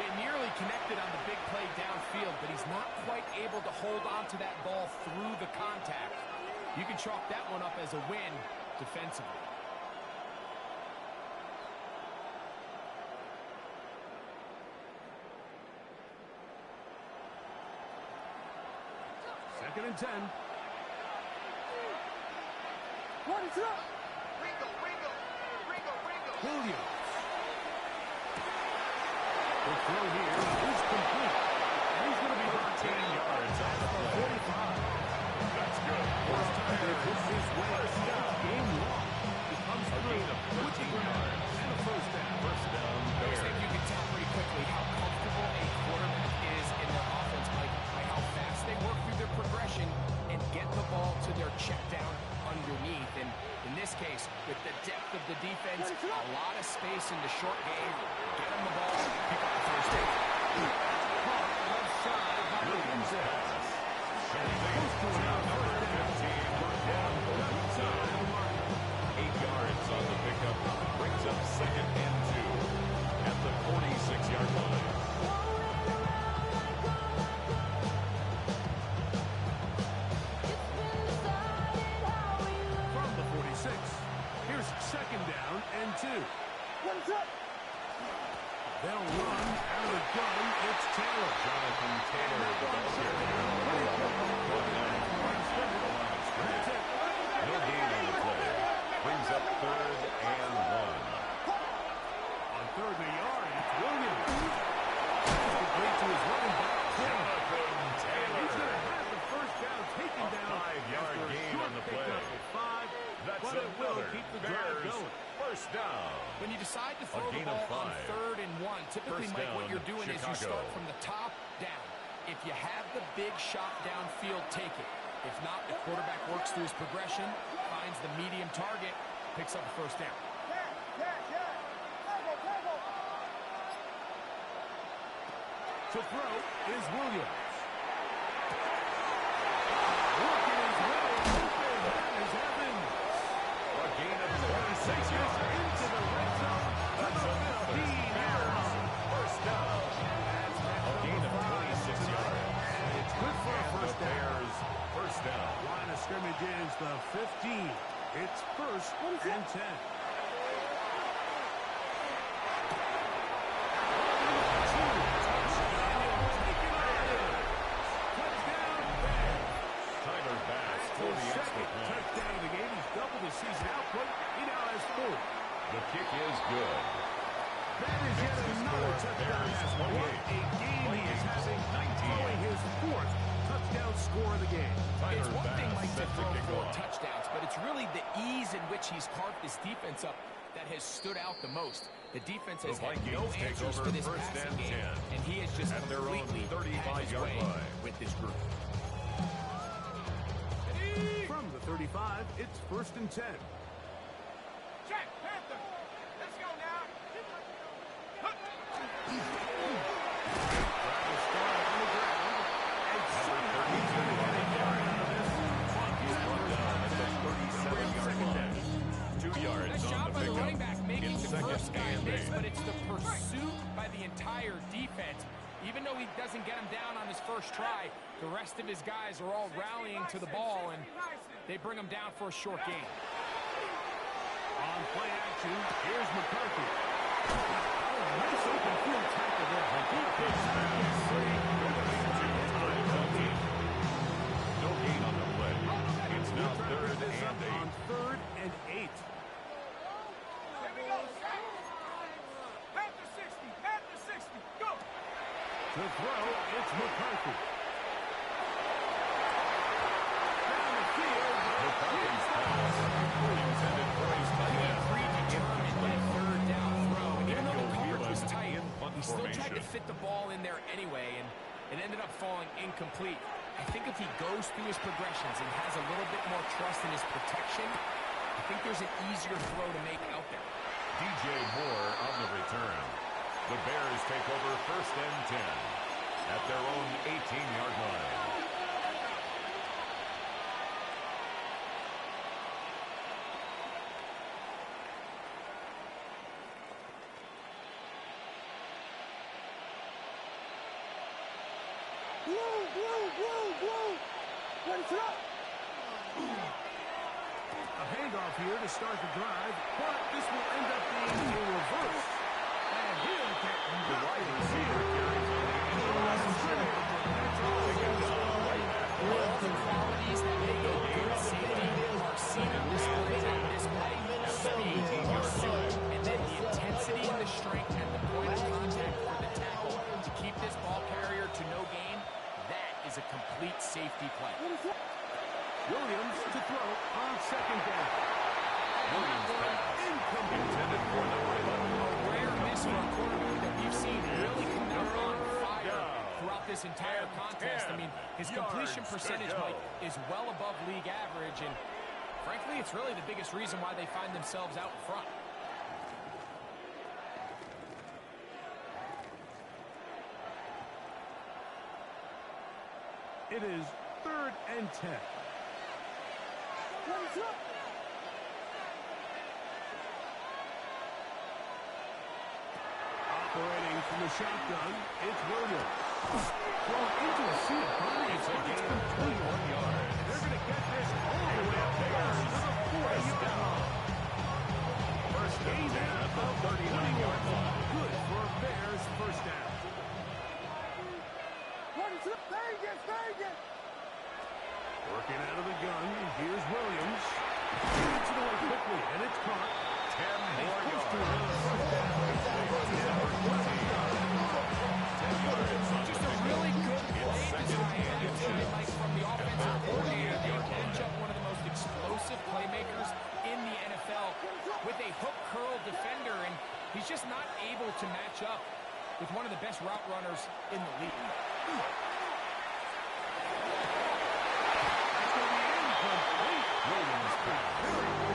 They nearly connected on the big play downfield, but he's not quite able to hold on to that ball through the contact. You can chalk that one up as a win defensively. Second and 10. Williams. The throw here is complete. And he's going to be 13 yards on the play. 45. That's good. First time they push his way. First down. Game long. He comes A through gain of with the 13 ground yards. and a first down. First down, I Bears. think you can tell pretty quickly how comfortable a quarterback is in their offense by how fast they work through their progression and get the ball to their check down underneath. And in this case, with the depth of the defense, a lot of space in the short game, get them the ball, pick up the first down. Left side by Williams Williams. pass. Close to number 15. Brought down inside. 8 yards on the pickup. Brings up second and 2 at the 46-yard line. From the 46. Here's second down and 2. They'll run out of the gun. It's Taylor. Jonathan Taylor, the ball carrier. That's it. No gain on the play. Brings up third and 1. On third and a yard, it's Williams. He's complete to his running back, Tim. Jonathan He's Taylor. going to have the first down taken A down. 5-yard after a gain short on the pickup play. of 5, That's but it will another keep the drive Bears going. first down. When you decide to throw the gain of ball on 5. third and 1, typically, First Mike, what down, you're doing is you Chicago. start from the top down. If you have the big shot downfield, take it. If not, the quarterback works through his progression, finds the medium target, picks up a first down. To throw is Williams. Working his way yardage is the 15. It's 1st and 10. Tyler Bass for the extra point. Touchdown of the game. He's doubled his season output. He now has 4. The kick is good. That is yet another touchdown. What a game he is having, throwing his 4th touchdown score of the game. It's one thing, Bass Mike, to set to throw kick 4 off. touchdowns, but it's really the ease in which he's carved this defense up that has stood out the most. The defense has The had no Vikings take answers over for this 1st passing and game, 10 and he has just at their own completely had his 35-yard way line. with this group. From the 35, it's 1st and 10. Check, Panther. Let's go now. Travis Scott on the ground. And somehow he's going to get a yard out of this. He's brought down at the 37-yard line. 2 yards Nice on job the by the pickup. running back making It's the 2nd first guy and miss, 8. but it's the pursuit by the entire defense. Even though he doesn't get him down on his first try, the rest of his guys are all rallying to the ball, and they bring him down for a short gain. On play action, here's McCarthy. Oh, nice open field tackle there. He picks up his 3. No gain on the play. It's now We'll try to 3rd pick this up and on 3rd and 8. To throw, it's McCarthy. Down the field. McCarthy's pass intended for his tight end. Predetermined that 3rd down throw. And even though the coverage was tight, punt he still tried to formation. fit the ball in there anyway, and it ended up falling incomplete. I think if he goes through his progressions and has a little bit more trust in his protection, I think there's an easier throw to make out there. DJ Moore on the return. The Bears take over 1st and 10 at their own 18-yard line. A handoff here to start the drive, but this will end up being a reverse. And he'll get The wide receiver carries on All the qualities that make a good safety are seen on display on this play. Speed, pursuit, and then the intensity and the strength at the point of contact for the tackle to keep this ball carrier to no gain. That is a complete safety play. Williams to throw on 2nd down. Williams pass intended for number 11. A rare miss for a quarterback that we've seen really come out on fire throughout this entire contest. I mean, his completion percentage, Mike, is well above league average, and frankly, it's really the biggest reason why they find themselves out in front. It is 3rd and 10. Operating from the shotgun, it's Williams. Thrown into a sea of bodies, but it's complete. 1 yard. They're going to get this all the way up there to the 4-yard line. First and 10 at the 39-yard line. Good for a Bears 1st down. Working out of the gun, here's Williams. Gets it away quickly, and it's caught. 10 more Close to yards. another 1st down. Just a really good play design that time, Mike, from the offensive coordinator. They match up one of the most explosive playmakers in the NFL with a hook curl defender, and he's just not able to match up with one of the best route runners in the league. Williams pass.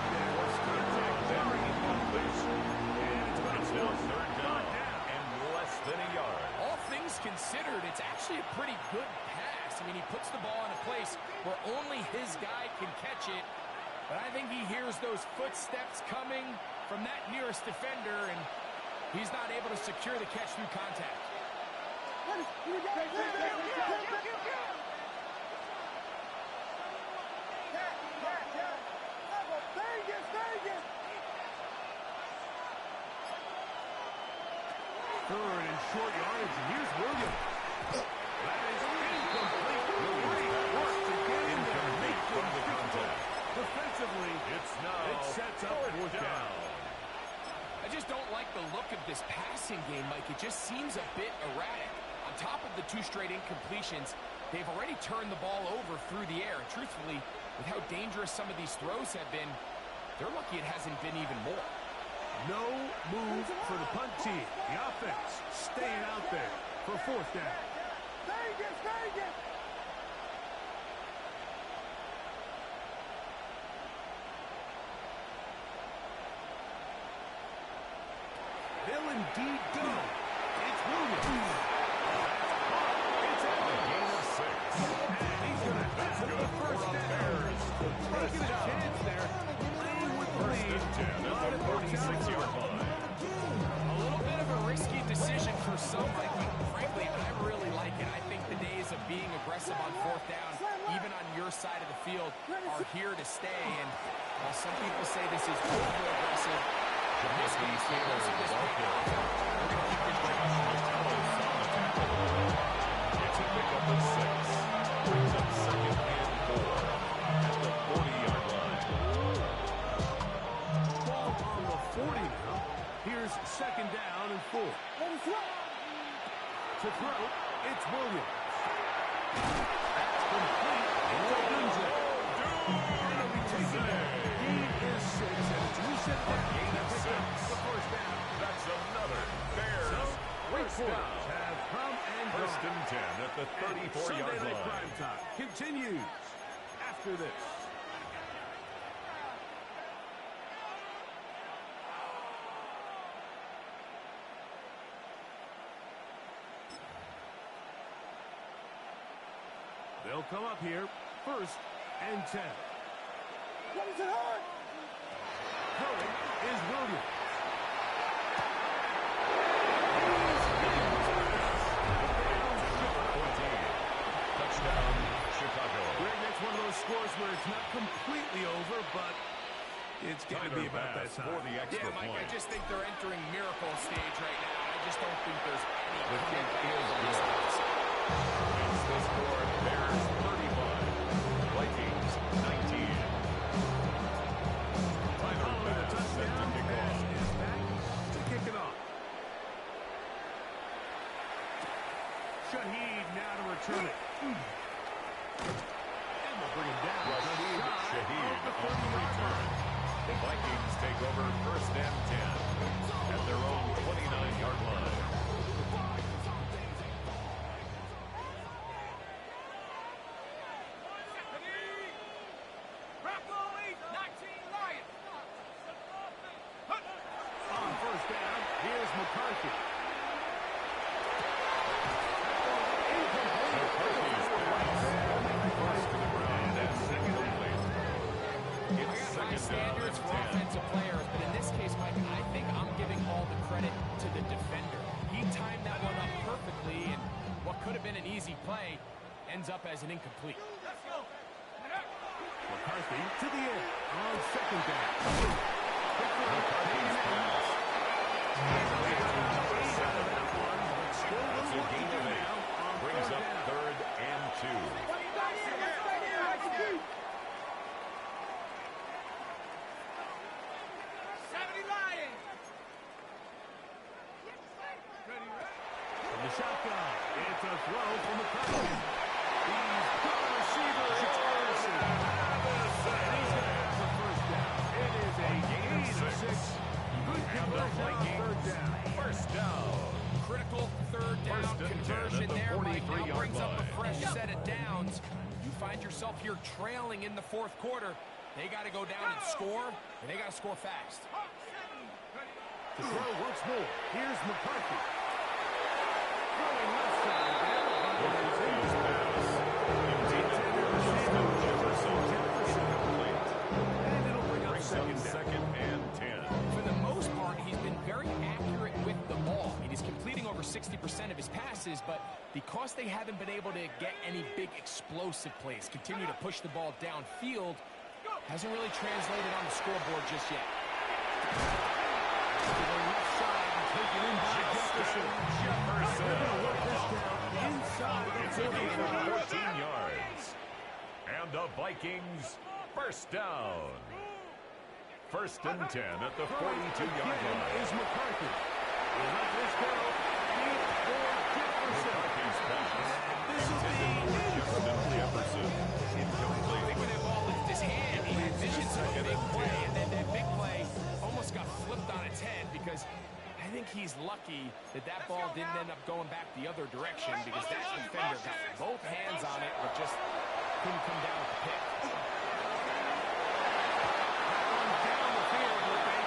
Forced contact there on this. It's now 3rd down and less than a yard. All things considered, it's actually a pretty good pass. I mean, he puts the ball in a place where only his guy can catch it. But I think he hears those footsteps coming from that nearest defender, and he's not able to secure the catch through contact. Third and short yardage. And here's Williams. That is incomplete. Great work to get in there. Incomplete from the contact. Defensively, it sets up fourth down. I just don't like the look of this passing game, Mike. It just seems a bit erratic. On top of the 2 straight incompletions, they've already turned the ball over through the air. Truthfully, with how dangerous some of these throws have been, they're lucky it hasn't been even more. No move for the punt team. The offense staying out there for fourth down. They'll indeed go. It's Williams. It's a gain of 6. And he's going to have the first down. Taking a chance there. Playing with the lead. At the 46-yard line. A little bit of a risky decision for some, Mike, but frankly, I really like it. I think the days of being aggressive on fourth down, even on your side of the field, are here to stay. And while some people say this is over-aggressive, in this case, the aggressiveness paid off. We're going to keep this going. It's a pickup of 6. Brings up 2nd and 4 at the 40-yard line. Ball on the 40 now. Here's 2nd down and 4. To throw, it's Williams. That's complete. It's a Dunze. And it'll be taken there. Gain is 6, and it's reset back. Gain of 6. The first down. That's another Bears first down. Have come and First gone. and 10 at the 34-yard Sunday Night line. Prime Time continues after this. They'll come up here, 1st and 10. Throwing is Williams. Touchdown, Chicago. Greg, that's one of those scores where it's not completely over, but it's going to be about that time. For the extra Yeah, Mike, point. I just think they're entering miracle stage right now. I just don't think there's any The kick is on this good. offense. It's the score, Bears 35, Vikings 19. Tyler Following the Bass set to touchdown, kick Bass off. is back to kick it off. Shaheed now to return it. And they'll bring him down. Rashid Shaheed Of the on the 30-yard return. line. The Vikings take over 1st and 10 at their own 29-yard line. On 1st down, here's McCarthy. McCarthy's pass falls to the ground and incomplete. I It's got high 2nd down standards for and 10. offensive players, but in this case, Mike, I think I'm giving all the credit to the defender. He timed that one up perfectly, and what could have been an easy play ends up as an incomplete. McCarthy to the end on 2nd down. McCarthy's pass. Still It's a gain of 8. Brings up 3rd and 2. From the shotgun, it's a throw from McCarthy. He's got a receiver. It's Harrison. And he's going to have the first down. It is a gain of 6. Good conversion on 3rd down. First down. Critical 3rd down First and 10 conversion at the there, Mike. Now 43-yard brings up a line. fresh set of downs. You find yourself here trailing in the 4th quarter. They got to go down and score, and they got to score fast. To throw once more. Here's McCarthy. Throwing left side. McCarthy's pass. Intended for Justin Jefferson. Incomplete. And it'll bring up Brings up 2nd down. 2nd and 10. For the most part, he's been very accurate with the ball. I mean, he's completing over 60% of his passes, but because they haven't been able to get any big explosive plays, continue to push the ball downfield, hasn't really translated on the scoreboard just yet. To the left side and taken in by Jefferson. They're going to work this down inside the It's a gain of 14 yards. And the Vikings first down. First and 10 at the 42-yard line. Is McCarthy. We'll let this go. Deep for Jefferson. McCarthy's pass. This will be Justin Jefferson. Incomplete. I think when that ball left his hand, he had visions of a big play, and then that big play almost got flipped on its head because I think he's lucky that that ball didn't end up going back the other direction because that defender got both hands on it but just couldn't come down with the pick. down the field with a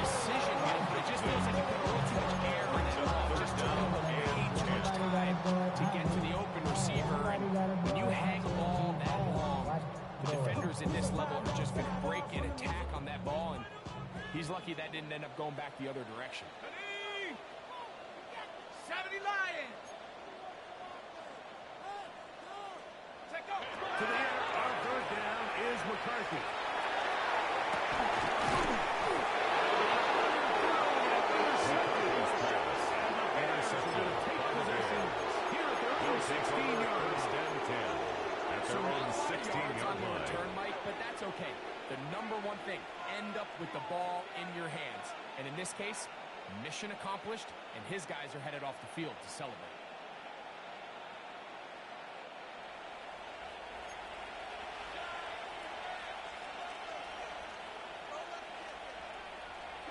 Decision, but it just feels like you put a little too much air in that ball. Just took way too much time to get to the open receiver. And when you hang a ball that long, the defenders in this level are just going to break and attack on that ball, and he's lucky that didn't end up going back the other direction. 70 Lions! to the air. Our third down is McCarthy. But that's okay. The number one thing, end up with the ball in your hands. And in this case, mission accomplished, and his guys are headed off the field to celebrate.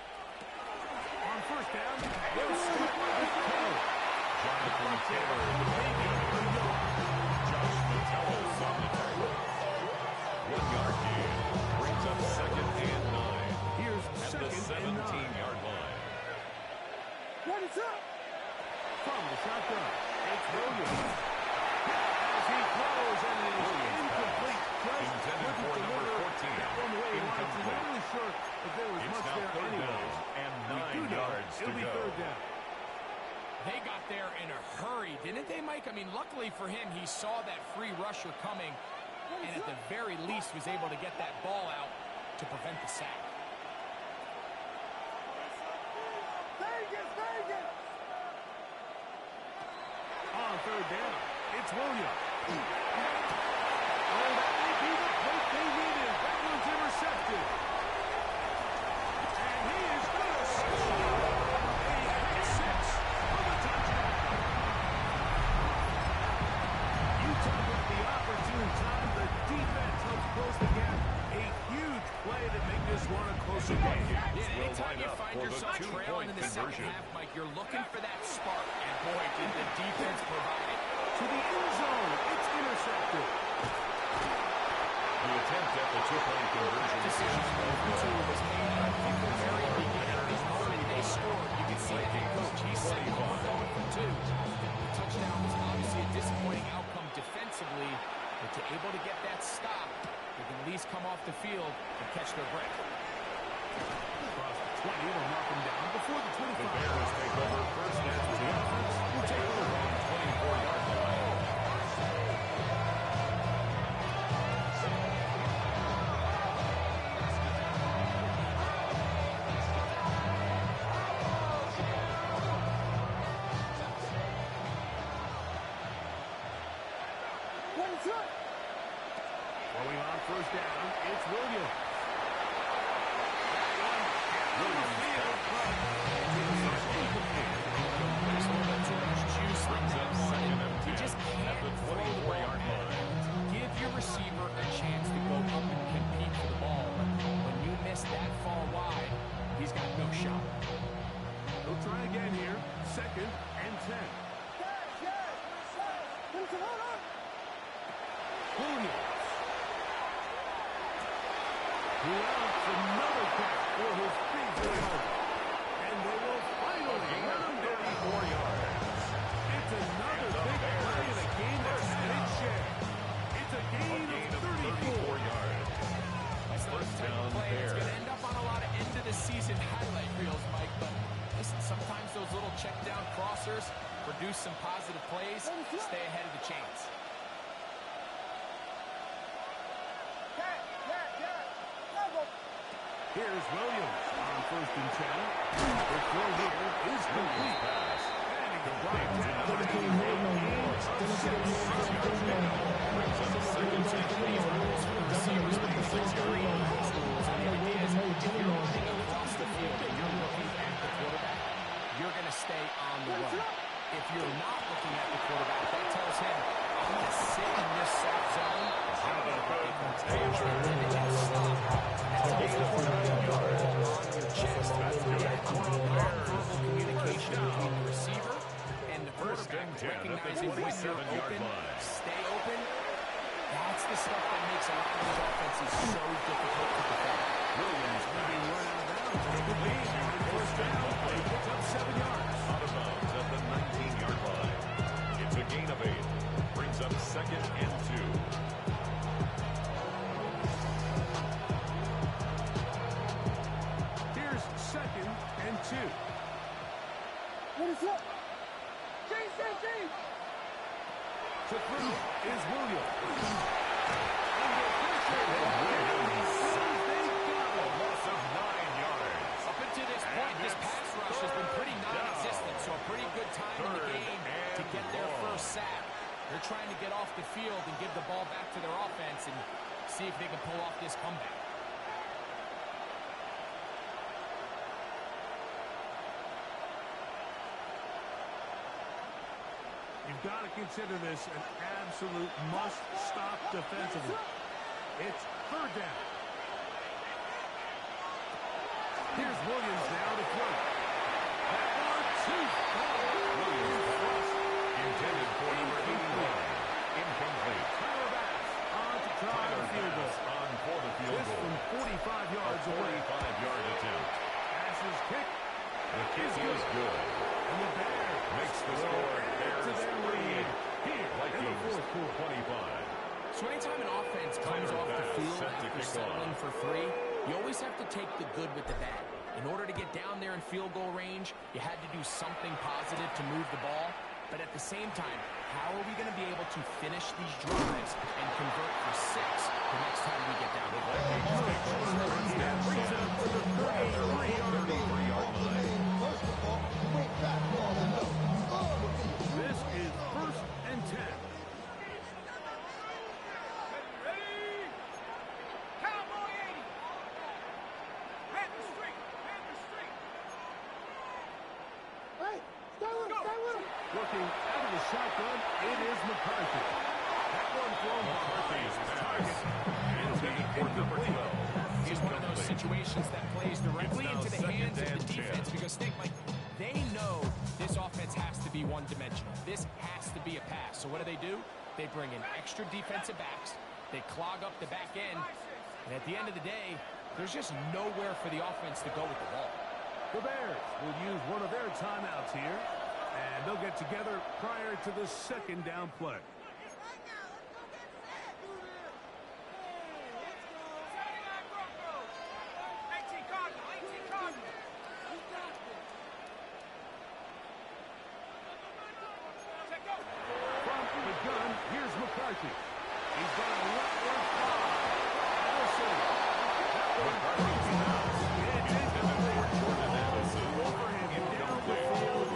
On first down, they'll start with Taylor. Jonathan Taylor in the baby. Josh Metellus on the tackle. 1 yard gain. Brings up second and 9. Here's At second the and 17-yard line. What is up? From the shotgun, it's Williams. As he throws, and it is incomplete. Intended for number 14. That one way he wants it. Not really sure if there was It's much now there third anyway. down and We 9 do know yards to it'll be go. third down. They got there in a hurry, didn't they, Mike? I mean, luckily for him, he saw that free rusher coming, and at the very least was able to get that ball out to prevent the sack. On third down, it's Williams. Oh, that may be the play they needed. That one's intercepted. And he is going to score. A pick six for the touchdown. You talk about the opportune time. The defense helps close the gap. A huge play to make this one a closer game. Yeah, anytime you find yourself trailing in the second half, Mike, you're looking for that spark. And boy, did the defense provide it. To the end zone, it's intercepted. The attempt at the two-point conversion. Decision was made from the very beginning. The moment they scored, you can see the head coach. He said, "We're going for 2." The touchdown was obviously a disappointing outcome defensively, but to able to get that stop, they can at least come off the field and catch their breath. Across the 20, they'll knock him down before the 25. The Bears take over first down. The offense will take over. 24-yard line. Going on first down, it's Williams. There's a little bit too much juice in that one. You just can't throw the ball. Give your receiver a chance to go up and compete for the ball. But when you miss that far wide, he's got no shot. They'll try again here. Second and 10. Williams. Who wants another catch for his big play. And they will finally round it. 34 yards. It's another big play in a game that's big share. It's a gain of 34 yards. That's the First type down, of play that's Bears. going to end up on a lot of end-of-the-season highlight reels, Mike. But listen, sometimes those little check-down crossers produce some positive plays, stay ahead of the chains. Here's Williams on 1st and 10. The throw here is complete. Pass. And he Complete to down number 8. 8. Brings up second and 4. Receivers with the green rules, and the idea is if you're looking across the field and you're looking at the quarterback, you're going to stay on the run. If you're not looking at the quarterback, that tells him, I'm going to sit in this soft zone. I'm going to put a stop. That's a gain of 9 yards on your chest. Non-verbal communication between the receiver and the quarterback, recognizing when you're open, stay open. That's the stuff that makes a lot of these offenses so difficult to defend. Williams moving right out of bounds. It could be first down. They pick up 7 yards. Out of bounds at the 19-yard line. It's a gain of 8. Brings up second and 2. Here's second and 2. What is up? To throw is Williams. Loss of 9 yards. Up until this point, this pass rush has been pretty non-existent, so a pretty good time in the game to get their first sack. They're trying to get off the field and give the ball back to their offense and see if they can pull off this comeback. You've got to consider this an absolute must-stop defensively. It's third down. Here's Williams now to throw. That one, 2. Williams pass intended for number 81. Incomplete. Tyler Bass on to try the field goal. On for the field This goal. from 45 yards A away. 45-yard attempt. Pass is kicked. The kick is good. And the Bears Makes the will score add to Bears their 38. lead here in the Vikings fourth quarter. 25. So anytime an offense comes Tyler off the Bass field set to after kick settling off. for 3, you always have to take the good with the bad. In order to get down there in field goal range, you had to do something positive to move the ball. But at the same time, how are we going to be able to finish these drives and convert for 6 the next time we get down there? This is first and 10. Looking out of the shotgun, it is McCarthy. That one thrown McCarthy's pass. It'll be incomplete. It's one of those situations that plays directly into the hands of the defense because they know this offense has to be one-dimensional. This has to be a pass. So what do? They bring in extra defensive backs. They clog up the back end. And at the end of the day, there's just nowhere for the offense to go with the ball. The Bears will use one of their timeouts here, and they'll get together prior to the second down play. From the gun, here's McCarthy. He's going to let one fly. Ellison. That one it's incomplete. Over him down the field.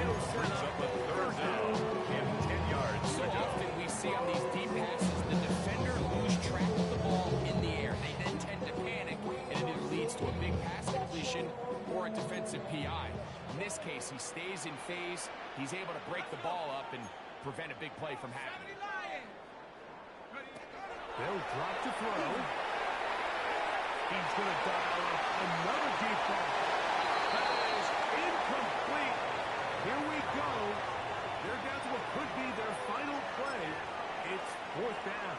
It'll set up a third down and 10 yards. So often we see on these deep passes, the defender lose track of the ball in the air. They then tend to panic, and it either leads to a big pass completion or a defensive PI. In this case, he stays in phase. He's able to break the ball up and prevent a big play from happening. They'll drop to throw. He's going to dial up another deep ball. That is incomplete. Here we go. They're down to what could be their final play. It's fourth down.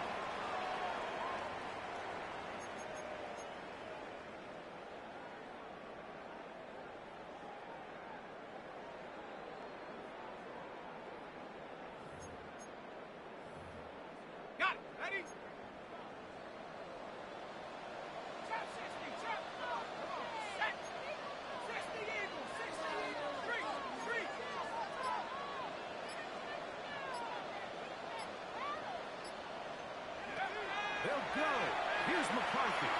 Got it. Ready? They'll go. Here's McCarthy.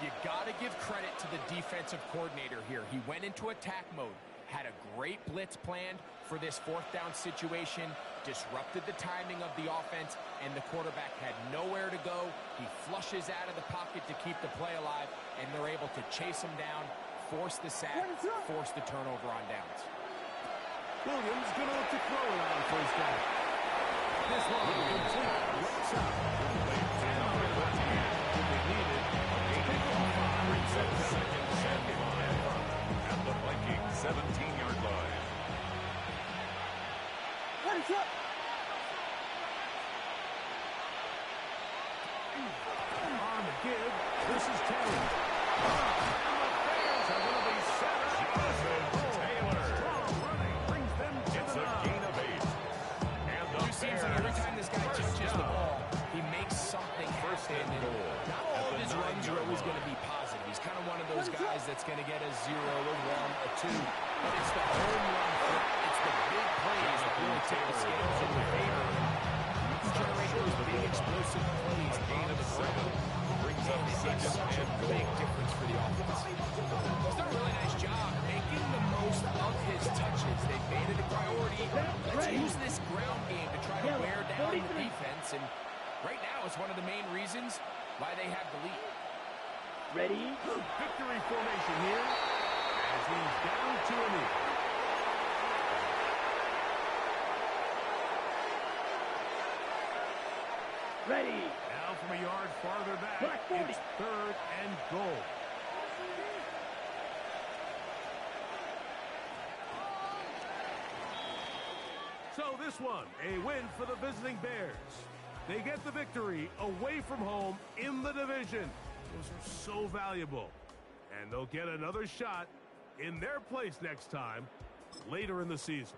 You got to give credit to the defensive coordinator here. He went into attack mode, had a great blitz planned for this fourth down situation, disrupted the timing of the offense, and the quarterback had nowhere to go. He flushes out of the pocket to keep the play alive, and they're able to chase him down, force the sack, force the turnover on downs. Williams going to look to throw it on first down. This one will complete right side. At the Vikings 17-yard line. Ready, set. On the give, this is Taylor. And the Bears are going to be set up. Taylor. Strong running brings them to It's the a gain of 8. And the It seems like every time this guy touches the ball, he makes something happen. And not all of his runs are always going to be positive. He's kind of one of those guys that's going to get a 0, a 1, a 2. But it's the home run threat. It's the big plays that really tip the scales in your favor. You can generate those big explosive plays. Gain of 7. Brings up second Such a and big goal. difference for the offense. He's done a really nice job making the most of his touches. They've made it a priority. Let's use this ground game to try to wear down the defense. And right now, it's one of the main reasons why they have the lead. Ready? victory formation here as he's down to a knee. Ready. Now from a yard farther back, Black 40. it's 3rd and goal. So this one, a win for the visiting Bears. They get the victory away from home in the division. Those are so valuable. And they'll get another shot in their place next time, later in the season.